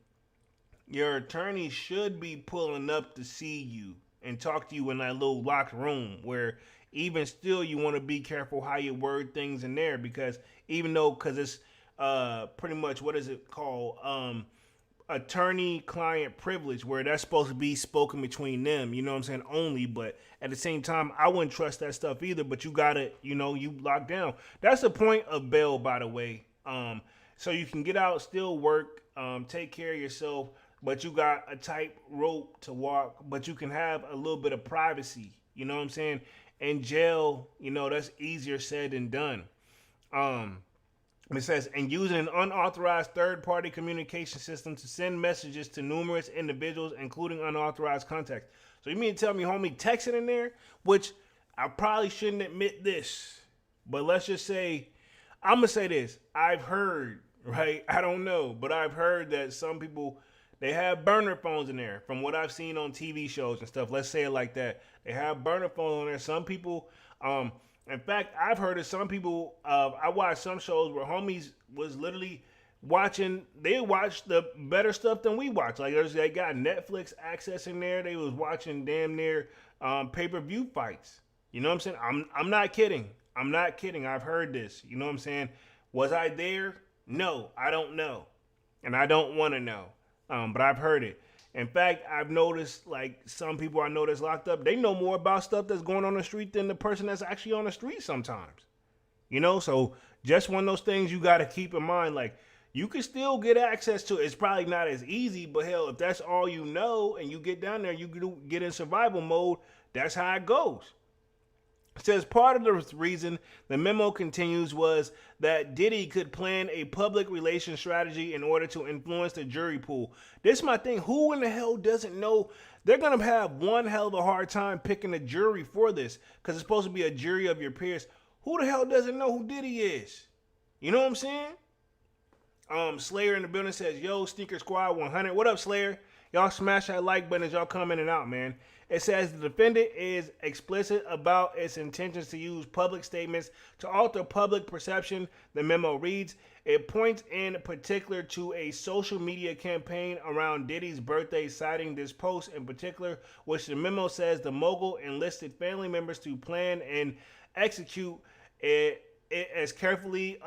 your attorney should be pulling up to see you and talk to you in that little locked room, where even still you want to be careful how you word things in there, because because it's pretty much, what is it called, attorney-client privilege, where that's supposed to be spoken between them, you know what I'm saying, only. But at the same time, I wouldn't trust that stuff either, but you gotta, you lock down. That's the point of bail, by the way, so you can get out, still work, take care of yourself, but you got a tight rope to walk, but you can have a little bit of privacy, you know what I'm saying? In jail, that's easier said than done. It says, and using an unauthorized third-party communication system to send messages to numerous individuals, including unauthorized contacts. So you mean to tell me homie texting in there? Which, I probably shouldn't admit this, but let's just say, I'm going to say this. I've heard, right? I don't know, but I've heard that some people, they have burner phones in there, from what I've seen on TV shows and stuff. Let's say it like that. They have burner phones on there. Some people, in fact, I've heard of some people, I watched some shows where homies was literally they watched the better stuff than we watch. Like, they got Netflix access in there. They was watching damn near pay-per-view fights. You know what I'm saying? I'm not kidding. I'm not kidding. I've heard this. You know what I'm saying? Was I there? No, I don't know. And I don't want to know. But I've heard it. In fact, I've noticed, like, some people I know that's locked up, they know more about stuff that's going on the street than the person that's actually on the street sometimes. So just one of those things you got to keep in mind. Like, you can still get access to it. It's probably not as easy, but hell, if that's all you know and you get down there, you get in survival mode, that's how it goes. It says part of the reason the memo continues was that Diddy could plan a public relations strategy in order to influence the jury pool. This is my thing. Who in the hell doesn't know? They're going to have one hell of a hard time picking a jury for this, because it's supposed to be a jury of your peers. Who the hell doesn't know who Diddy is? You know what I'm saying? Slayer in the building says, yo, Sneaker Squad 100. What up, Slayer? Y'all smash that like button as y'all come in and out, man. It says the defendant is explicit about its intentions to use public statements to alter public perception. The memo reads, it points in particular to a social media campaign around Diddy's birthday, citing this post in particular, which the memo says the mogul enlisted family members to plan and execute it as carefully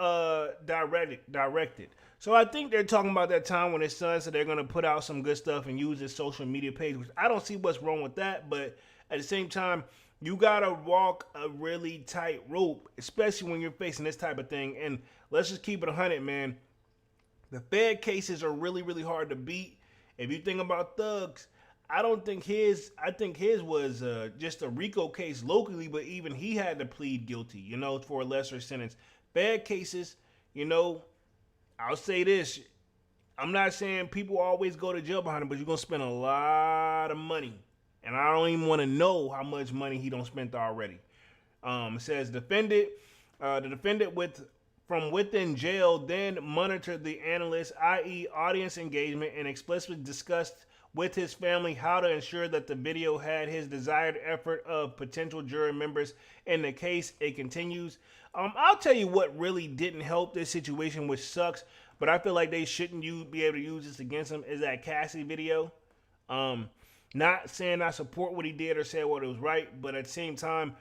directed. So I think they're talking about that time when his son said they're going to put out some good stuff and use his social media page, which I don't see what's wrong with that. But at the same time, you gotta walk a really tight rope, especially when you're facing this type of thing. And let's just keep it 100, man. The Fed cases are really, really hard to beat. If you think about thugs, I don't think his. I think his was just a RICO case locally, but even he had to plead guilty, for a lesser sentence. Fed cases, you know, I'll say this: I'm not saying people always go to jail behind him, but you're gonna spend a lot of money, and I don't even want to know how much money he don't spent already. It says the defendant from within jail then monitored the analyst, i.e., audience engagement, and explicitly discussed with his family how to ensure that the video had his desired effort of potential jury members in the case. It continues. I'll tell you what really didn't help this situation, which sucks, but I feel like they shouldn't be able to use this against him, is that Cassie video. Not saying I support what he did or said what it was right, but at the same time,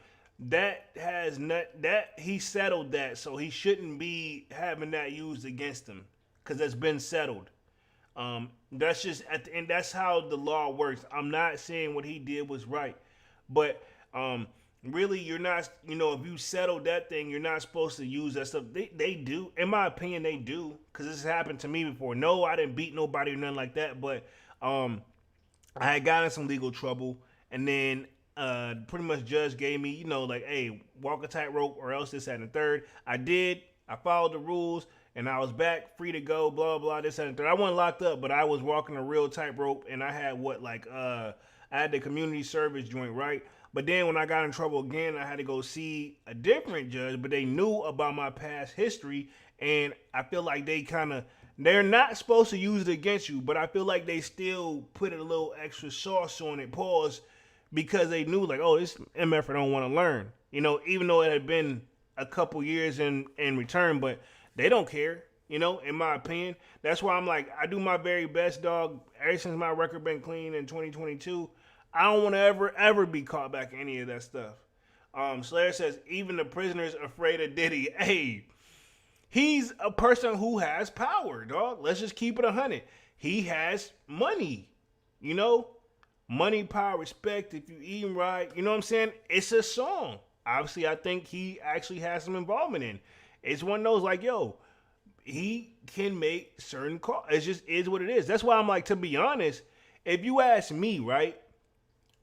he settled that, so he shouldn't be having that used against him because that's been settled. That's just at the end. That's how the law works. I'm not saying what he did was right, but really, you're not. If you settle that thing, you're not supposed to use that stuff. They do, in my opinion, they do, because this has happened to me before. No, I didn't beat nobody or nothing like that, but I had gotten in some legal trouble, and then pretty much judge gave me, like, hey, walk a tightrope or else this, that, and the third. I did. I followed the rules, and I was back, free to go, blah, blah, this, that, and the third. I wasn't locked up, but I was walking a real tightrope, and I had I had the community service joint, right? But then when I got in trouble again, I had to go see a different judge, but they knew about my past history, and I feel like they're not supposed to use it against you, but I feel like they still put a little extra sauce on it, pause, because they knew, like, oh, this MF don't want to learn, even though it had been a couple years in return, but they don't care, in my opinion. That's why I'm like, I do my very best, dog. Ever since my record been clean in 2022, I don't want to ever be caught back in any of that stuff. Slayer says, even the prisoners afraid of Diddy. Hey, he's a person who has power, dog. Let's just keep it 100. He has money, money, power, respect, if you eat him right. You know what I'm saying? It's a song. Obviously, I think he actually has some involvement in. It's one of those, like, yo, he can make certain calls. It just is what it is. That's why I'm like, to be honest, if you ask me, right,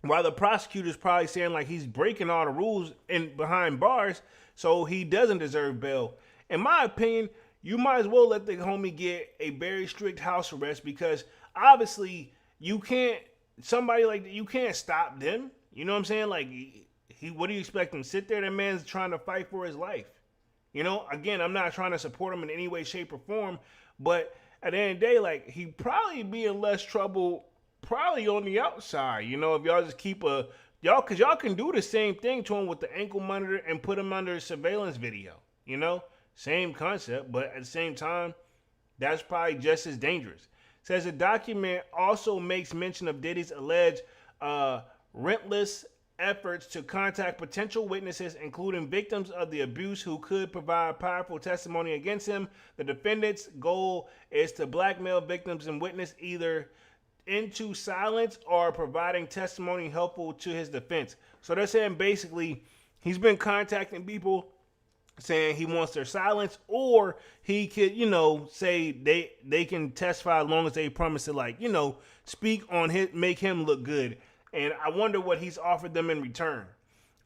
while the prosecutor's probably saying, like, he's breaking all the rules behind bars, so he doesn't deserve bail. In my opinion, you might as well let the homie get a very strict house arrest, because obviously you can't, somebody like that, you can't stop them. You know what I'm saying? Like, what do you expect him to sit there? That man's trying to fight for his life. Again, I'm not trying to support him in any way, shape, or form, but at the end of the day, like, he probably be in less trouble probably on the outside, if y'all just keep because y'all can do the same thing to him with the ankle monitor and put him under a surveillance video, same concept, but at the same time, that's probably just as dangerous. Says the document also makes mention of Diddy's alleged relentless efforts to contact potential witnesses, including victims of the abuse, who could provide powerful testimony against him. The defendant's goal is to blackmail victims and witness either into silence or providing testimony helpful to his defense. So they're saying basically he's been contacting people saying he wants their silence, or he could, say they can testify as long as they promise to, like, speak on make him look good. And I wonder what he's offered them in return.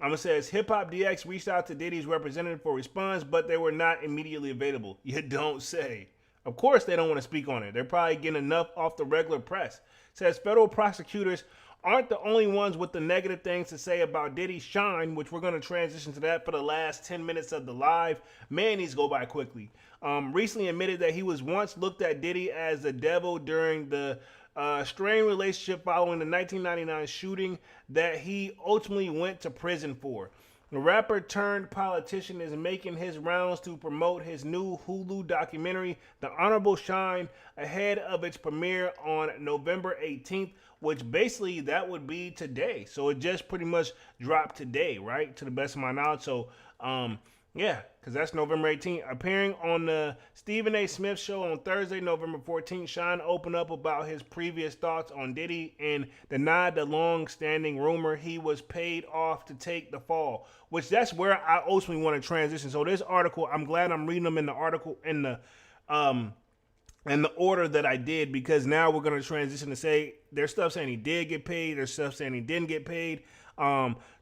It says Hip Hop DX reached out to Diddy's representative for response, but they were not immediately available. You don't say. Of course they don't want to speak on it. They're probably getting enough off the regular press. It says federal prosecutors aren't the only ones with the negative things to say about Diddy. Shyne, which we're going to transition to that for the last 10 minutes of the live. Man, these go by quickly. Recently admitted that he was once looked at Diddy as the devil during the strained relationship following the 1999 shooting that he ultimately went to prison for. The rapper turned politician is making his rounds to promote his new Hulu documentary, The Honorable Shyne, ahead of its premiere on November 18th, which basically that would be today. So it just pretty much dropped today, right? To the best of my knowledge. So Yeah, because that's November 18th. Appearing on the Stephen A. Smith show on Thursday, November 14th, Shyne opened up about his previous thoughts on Diddy and denied the long-standing rumor he was paid off to take the fall, which that's where I ultimately want to transition. So this article, I'm glad I'm reading them in the article um in the order that I did, because now we're going to transition to say there's stuff saying he did get paid, there's stuff saying he didn't get paid.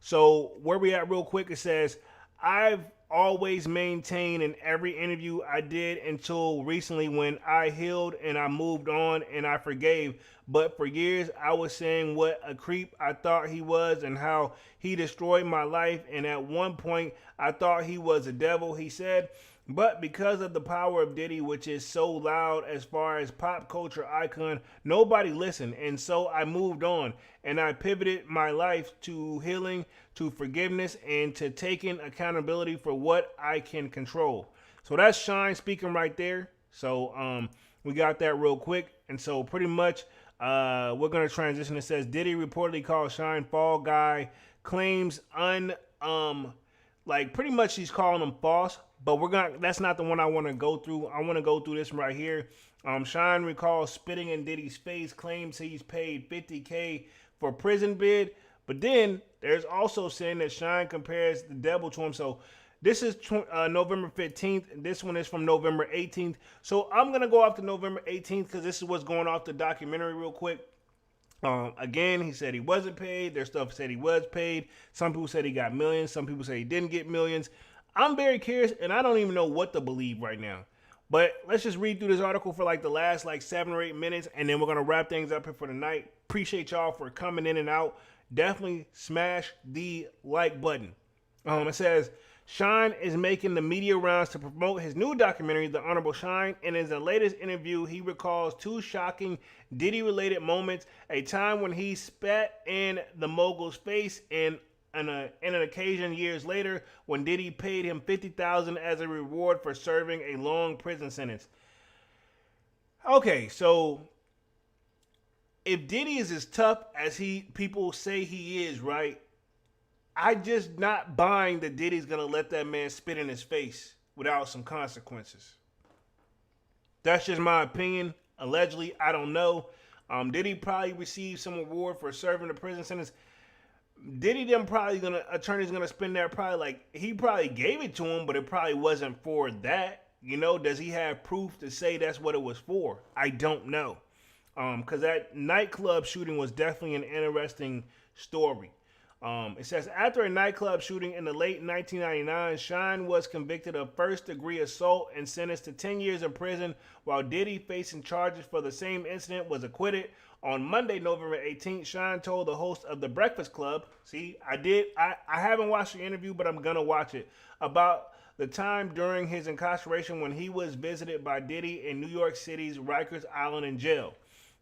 So where we at real quick, it says, I've always maintained in every interview I did until recently when I healed and I moved on and I forgave. But for years I was saying what a creep I thought he was and how he destroyed my life. And at one point I thought he was a devil, he said. But because of the power of Diddy, which is so loud as far as pop culture icon, nobody listened. And so I moved on and I pivoted my life to healing, to forgiveness, and to taking accountability for what I can control. So that's Shyne speaking right there. So we got that real quick. And so pretty much we're going to transition. It says Diddy reportedly called Shyne fall guy, claims like pretty much he's calling him false. But that's not the one I want to go through. I want to go through this one right here. Shyne recalls spitting in Diddy's face, claims he's paid $50K for prison bid. But then there's also saying that Shyne compares the devil to him. So this is November 15th. This one is from November 18th. So I'm going to go off to November 18th because this is what's going off the documentary real quick. Again, he said he wasn't paid. There's stuff said he was paid. Some people said he got millions. Some people say he didn't get millions. I'm very curious, and I don't even know what to believe right now. But let's just read through this article for like the last 7 or 8 minutes, and then we're going to wrap things up here for the night. Appreciate y'all for coming in and out. Definitely smash the like button. It says, Shyne is making the media rounds to promote his new documentary, The Honorable Shyne. And in the latest interview, he recalls 2 shocking Diddy-related moments. A time when he spat in the mogul's face and an occasion years later when Diddy paid him $50,000 as a reward for serving a long prison sentence. Okay, so if Diddy is as tough as people say he is, right? I just not buying that Diddy's gonna let that man spit in his face without some consequences. That's just my opinion. Allegedly, I don't know. Diddy probably received some award for serving the prison sentence. Diddy them attorney's gonna spend that he probably gave it to him, but it probably wasn't for that. You know, does he have proof to say that's what it was for? I don't know. Because that nightclub shooting was definitely an interesting story. It says, after a nightclub shooting in the late 1999, Shyne was convicted of first-degree assault and sentenced to 10 years in prison, while Diddy, facing charges for the same incident, was acquitted. On Monday, November 18th, Shyne told the host of The Breakfast Club, I haven't watched the interview, but I'm going to watch it, about the time during his incarceration when he was visited by Diddy in New York City's Rikers Island in jail.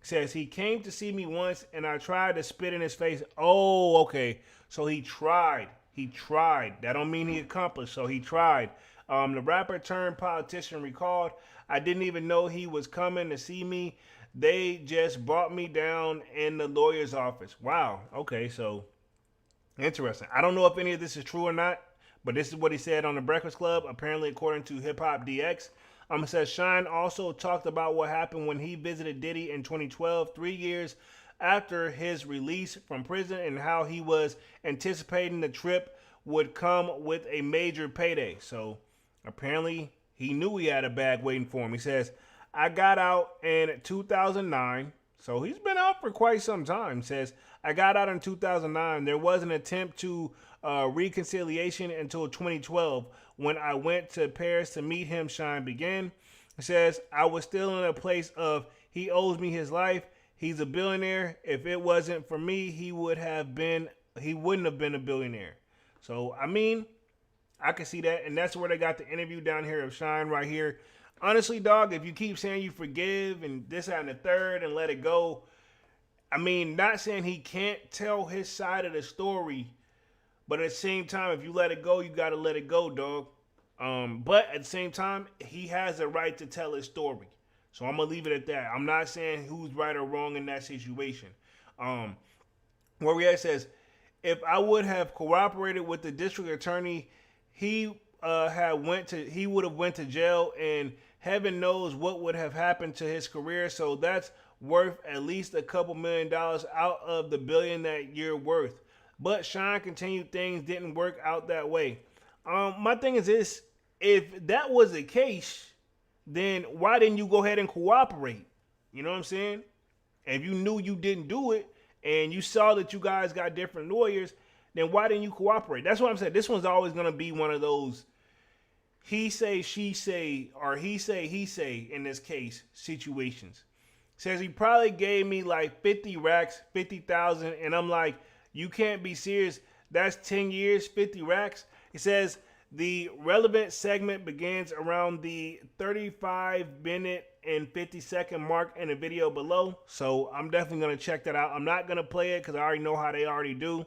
Says he came to see me once and I tried to spit in his face. Oh, okay. So he tried. That don't mean he accomplished. So he tried. The rapper turned politician recalled, I didn't even know he was coming to see me. They just brought me down in the lawyer's office. Wow. Okay. So interesting. I don't know if any of this is true or not, but this is what he said on The Breakfast Club, apparently according to Hip Hop DX. It says Shyne also talked about what happened when he visited Diddy in 2012, 3 years after his release from prison, and how he was anticipating the trip would come with a major payday. So apparently he knew he had a bag waiting for him. He says, I got out in 2009. So he's been out for quite some time. He says, I got out in 2009. There was an attempt to reconciliation until 2012 when I went to Paris to meet him, Shyne began. He says, I was still in a place of he owes me his life. He's a billionaire. If it wasn't for me, he wouldn't have been a billionaire. So, I mean, I can see that. And that's where they got the interview down here of Shyne right here. Honestly, dog, if you keep saying you forgive and this, that, and the third and let it go, I mean, not saying he can't tell his side of the story, but at the same time, if you let it go, you got to let it go, dog. But at the same time, he has a right to tell his story. So I'm going to leave it at that. I'm not saying who's right or wrong in that situation. Where we at says, if I would have cooperated with the district attorney, he he would have went to jail, and heaven knows what would have happened to his career. So that's worth at least a couple $1,000,000 out of the billion that you're worth. But Shyne continued, things didn't work out that way. My thing is this: if that was the case, then why didn't you go ahead and cooperate? You know what I'm saying? If you knew you didn't do it and you saw that you guys got different lawyers, then why didn't you cooperate? That's what I'm saying. This one's always going to be one of those he say, she say, or he say, in this case, situations. Says he probably gave me like 50 racks, 50,000, and I'm like, you can't be serious. That's 10 years, 50 racks. It says the relevant segment begins around the 35-minute and 50-second mark in the video below. So I'm definitely going to check that out. I'm not going to play it because I already know how they already do.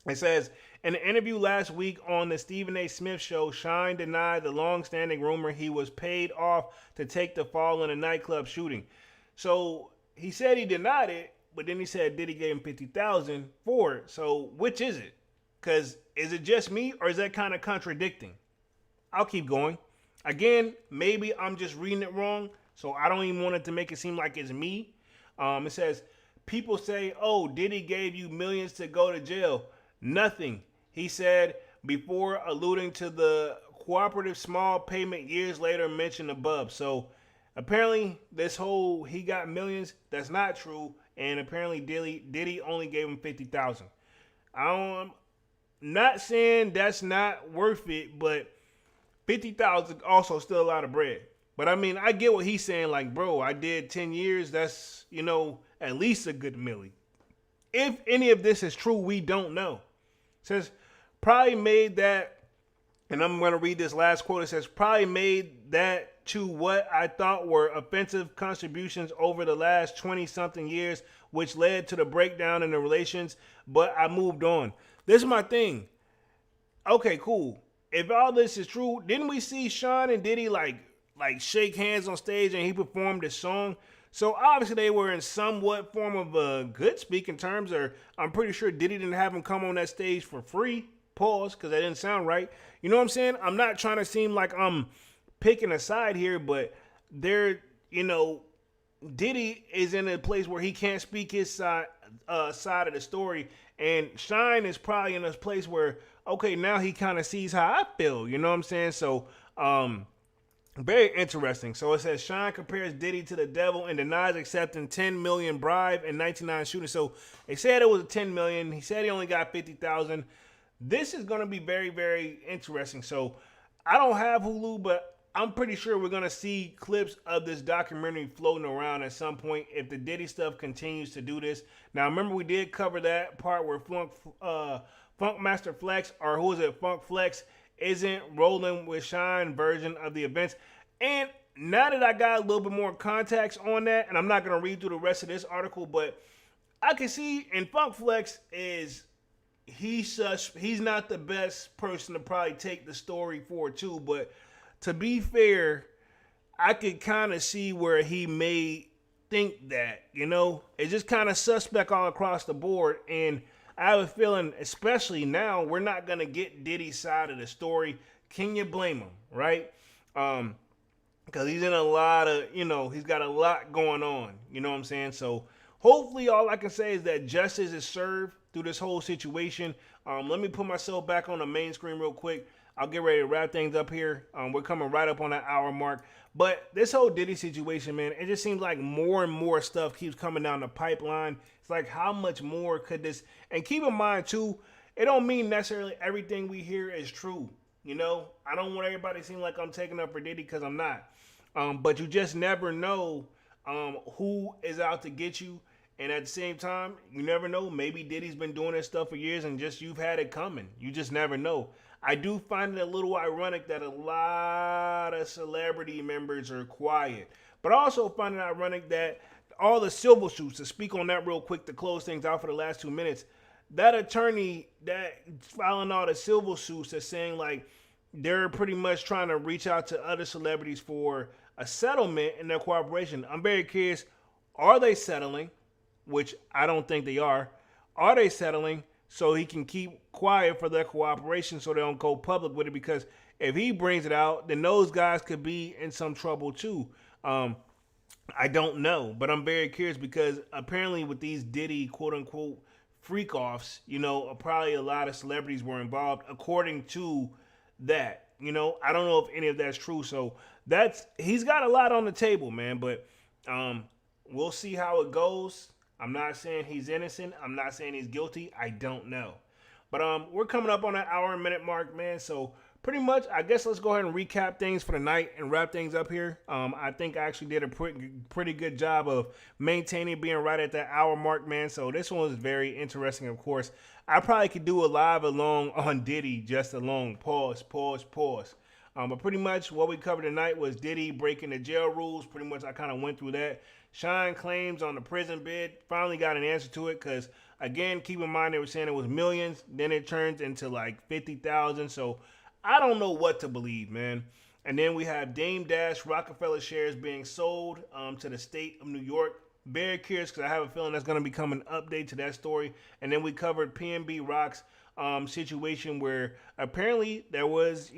It says, in an interview last week on the Stephen A. Smith show, Shyne denied the long-standing rumor he was paid off to take the fall in a nightclub shooting. So he said he denied it, but then he said Diddy gave him 50,000 for it. So which is it? Because is it just me, or is that kind of contradicting? I'll keep going. Again, maybe I'm just reading it wrong, so I don't even want it to make it seem like it's me. It says, people say, oh, Diddy gave you millions to go to jail. Nothing, he said, before alluding to the cooperative small payment years later mentioned above. So apparently this whole he got millions, that's not true. And apparently Diddy only gave him 50,000. I'm not saying that's not worth it, but 50,000 also still a lot of bread. But I mean, I get what he's saying. Like, bro, I did 10 years. That's, at least a good milli. If any of this is true, we don't know. It says, probably made that, and I'm going to read this last quote. It says, probably made that to what I thought were offensive contributions over the last 20-something years, which led to the breakdown in the relations, but I moved on. This is my thing. Okay, cool. If all this is true, didn't we see Shyne and Diddy like shake hands on stage and he performed a song? So obviously they were in somewhat form of a good speaking terms, or I'm pretty sure Diddy didn't have him come on that stage for free. Pause, because that didn't sound right. You know what I'm saying? I'm not trying to seem like I'm picking a side here, but Diddy is in a place where he can't speak his side of the story, and Shyne is probably in a place where, okay, now he kind of sees how I feel. You know what I'm saying? So, very interesting. So it says Shyne compares Diddy to the devil and denies accepting 10 million bribe in 1999 shooting. So they said it was a 10 million. He said he only got 50,000. This is going to be very, very interesting. So I don't have Hulu, but I'm pretty sure we're going to see clips of this documentary floating around at some point if the Diddy stuff continues to do this. Now, remember we did cover that part where Funk Master Flex, or who is it, Funk Flex, isn't rolling with Shyne version of the events. And now that I got a little bit more context on that, and I'm not going to read through the rest of this article, but I can see, and Funk Flex is, he's not the best person to probably take the story for too, but to be fair, I could kind of see where he may think that, it's just kind of suspect all across the board. And I have a feeling, especially now, we're not going to get Diddy's side of the story. Can you blame him, right? Because he's in a lot of, he's got a lot going on. You know what I'm saying? So hopefully all I can say is that justice is served through this whole situation. Let me put myself back on the main screen real quick. I'll get ready to wrap things up here. We're coming right up on that hour mark. But this whole Diddy situation, man, it just seems like more and more stuff keeps coming down the pipeline. It's like, how much more could this? And keep in mind, too, it don't mean necessarily everything we hear is true. I don't want everybody to seem like I'm taking up for Diddy, because I'm not. But you just never know who is out to get you. And at the same time, you never know. Maybe Diddy's been doing this stuff for years and just you've had it coming. You just never know. I do find it a little ironic that a lot of celebrity members are quiet. But I also find it ironic that all the civil suits, to speak on that real quick to close things out for the last 2 minutes, that attorney that filing all the civil suits is saying like they're pretty much trying to reach out to other celebrities for a settlement in their cooperation. I'm very curious, are they settling? Which I don't think they are. Are they settling so he can keep quiet for their cooperation so they don't go public with it? Because if he brings it out, then those guys could be in some trouble too. I don't know, but I'm very curious because apparently with these Diddy quote unquote freak offs, probably a lot of celebrities were involved according to that. I don't know if any of that's true. So he's got a lot on the table, man. But we'll see how it goes. I'm not saying he's innocent. I'm not saying he's guilty. I don't know. But we're coming up on that hour and minute mark, man. So pretty much, I guess let's go ahead and recap things for the night and wrap things up here. I think I actually did a pretty good job of maintaining being right at that hour mark, man. So this one was very interesting, of course. I probably could do a live along on Diddy, just alone. Pause. But pretty much what we covered tonight was Diddy breaking the jail rules. Pretty much I kind of went through that. Shyne claims on the prison bid. Finally got an answer to it because, again, keep in mind they were saying it was millions. Then it turns into like 50,000. So I don't know what to believe, man. And then we have Dame Dash Roc-A-Fella shares being sold to the state of New York. Very curious because I have a feeling that's going to become an update to that story. And then we covered PnB Rock's situation where apparently there was,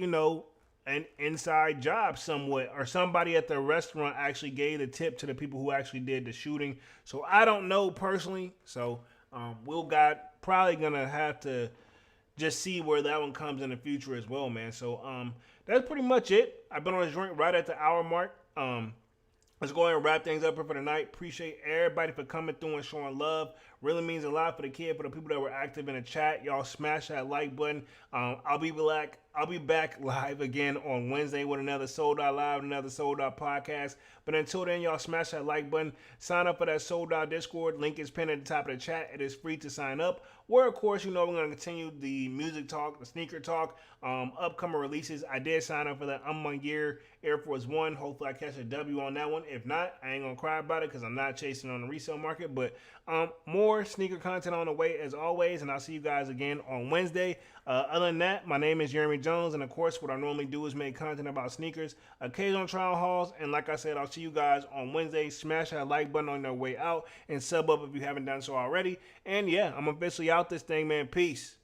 an inside job somewhat, or somebody at the restaurant actually gave the tip to the people who actually did the shooting. So I don't know personally. So probably going to have to just see where that one comes in the future as well, man. So that's pretty much it. I've been on this joint right at the hour mark. Let's go ahead and wrap things up here for the night. Appreciate everybody for coming through and showing love. Really means a lot for the kid, for the people that were active in the chat. Y'all smash that like button. I'll be back live again on Wednesday with another Sold Out Live, another Sold Out podcast. But until then, y'all smash that like button. Sign up for that Sold Out Discord. Link is pinned at the top of the chat. It is free to sign up. Where, of course, we're going to continue the music talk, the sneaker talk, upcoming releases. I did sign up for that Unmung Gear Air Force One. Hopefully I catch a W on that one. If not, I ain't going to cry about it because I'm not chasing on the resale market. But more sneaker content on the way as always, and I'll see you guys again on Wednesday. Other than that, my name is Jeremy Jones, and of course what I normally do is make content about sneakers, occasional trial hauls, and like I said, I'll see you guys on Wednesday. Smash that like button on your way out and sub up if you haven't done so already. And yeah, I'm officially out this thing, man. Peace.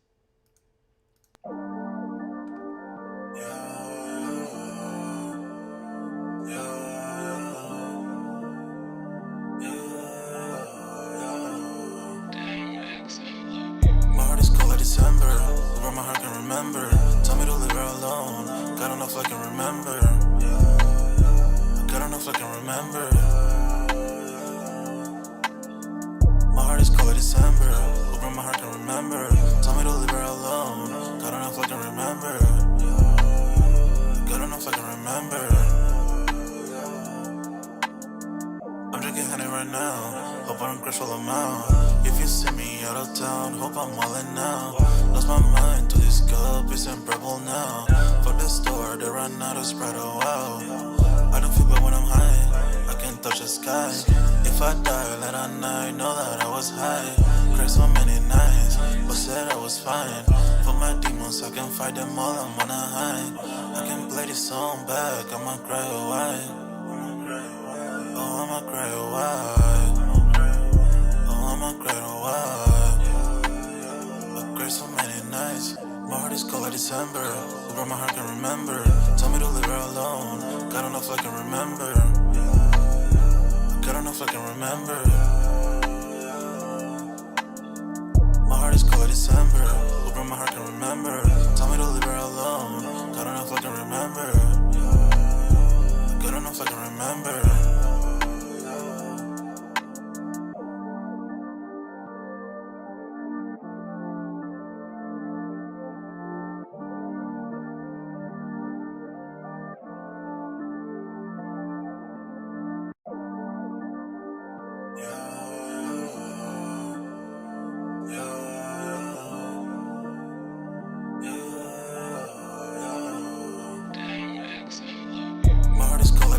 December, over my heart can remember. Tell me to leave her alone. Got enough I can remember. Got enough I can remember. My heart is cold December, over my heart can remember. Tell me to leave her alone. Got enough I can remember. Got enough I can remember. I'm drinking honey right now. Hope I don't crush all amount. If you see me out of town, hope I'm wildin' now. Lost my mind to this cup, it's unbearable now. Fuck the store, they run out of Sprite, oh wow. I don't feel bad when I'm high, I can't touch the sky. If I die, let I know that I was high. Cried so many nights, but said I was fine. For my demons, I can fight them all, I'm on a high. I can play this song back, I'ma cry a while. Oh, I'ma cry a while. I'ma cry a while. I cried so many nights. My heart is cold like December. Over my heart can remember. Tell me to leave her alone. Got enough I can remember. Got enough I can remember. My heart is cold like December. Over my heart can remember. Tell me to leave her alone. Got enough I can remember. Got enough I can remember.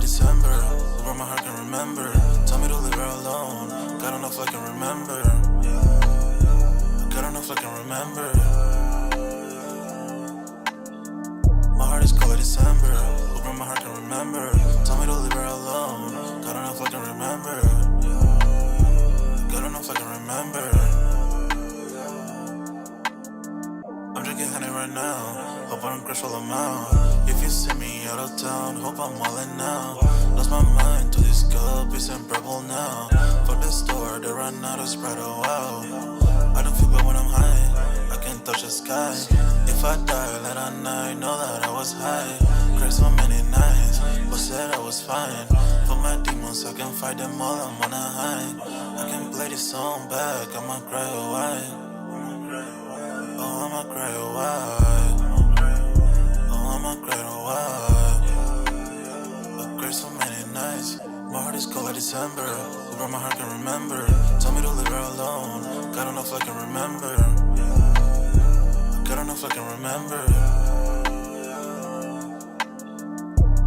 December, over my heart can remember. Tell me to leave her alone. Got enough I can remember. Got enough I can remember. My heart is cold like December. Over my heart can remember. Tell me to leave her alone. Got enough I can remember. Got enough I can remember. I'm drinking honey right now. Hope I don't crush all amount. out of town, hope I'm wildin' now. Lost my mind to this cup, it's unbearable now. Fuck the store, they run out of Sprite, oh wow. I don't feel bad when I'm high, I can't touch the sky. If I die late at night, know that I was high. Cried so many nights, but said I was fine. For my demons, I can fight them all, I'm on a high. I can play this song back, I'ma cry a while. Oh, I'ma cry a while. Oh, I'ma cry a while. I cried so many nights. My heart is cold like December. Who brought my heart can remember. Told me to leave her alone. God don't know if I can remember. God don't know if I can remember.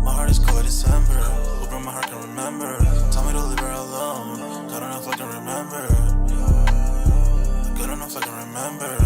My heart is cold like December. Who brought my heart can remember. Told me to leave her alone. God don't know if I can remember. God don't know if I can remember.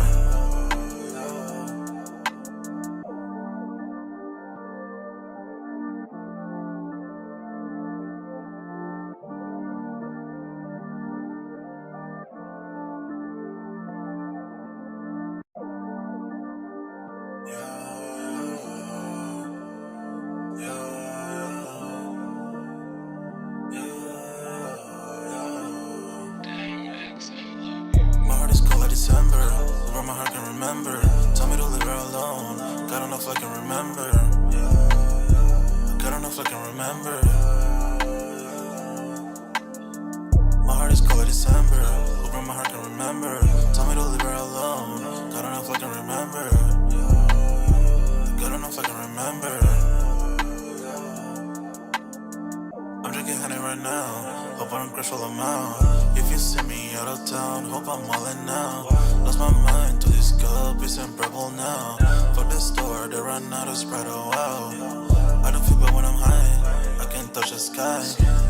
My heart is cold like December. Where my heart can remember. Tell me to leave her alone. God don't know if I can remember. God don't know if I can remember. My heart is cold like December. Where my heart can remember. Tell me to leave her alone. God don't know if I can remember. God don't know if I can remember. I'm drinking honey right now. Hope I don't crash all amount. If you see me out of town, hope I'm wildin' now. Lost my mind to this cup, it's unbearable now. Fuck the store, they run out of Sprite, oh wow. I don't feel bad when I'm high, I can't touch the sky.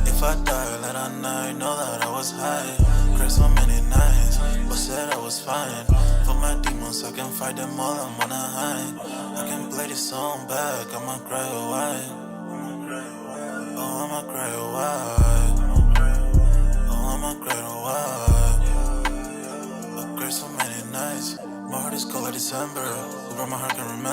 If I die late at night, know that I was high. Cried so many nights, but said I was fine. For my demons, I can fight them all, I'm on a high. I can play this song back, I'ma cry a while. Oh, I'ma cry a while. Oh, I'ma cry a while. I cried so many nights. My heart is cold like December. Who brought my heart can remember.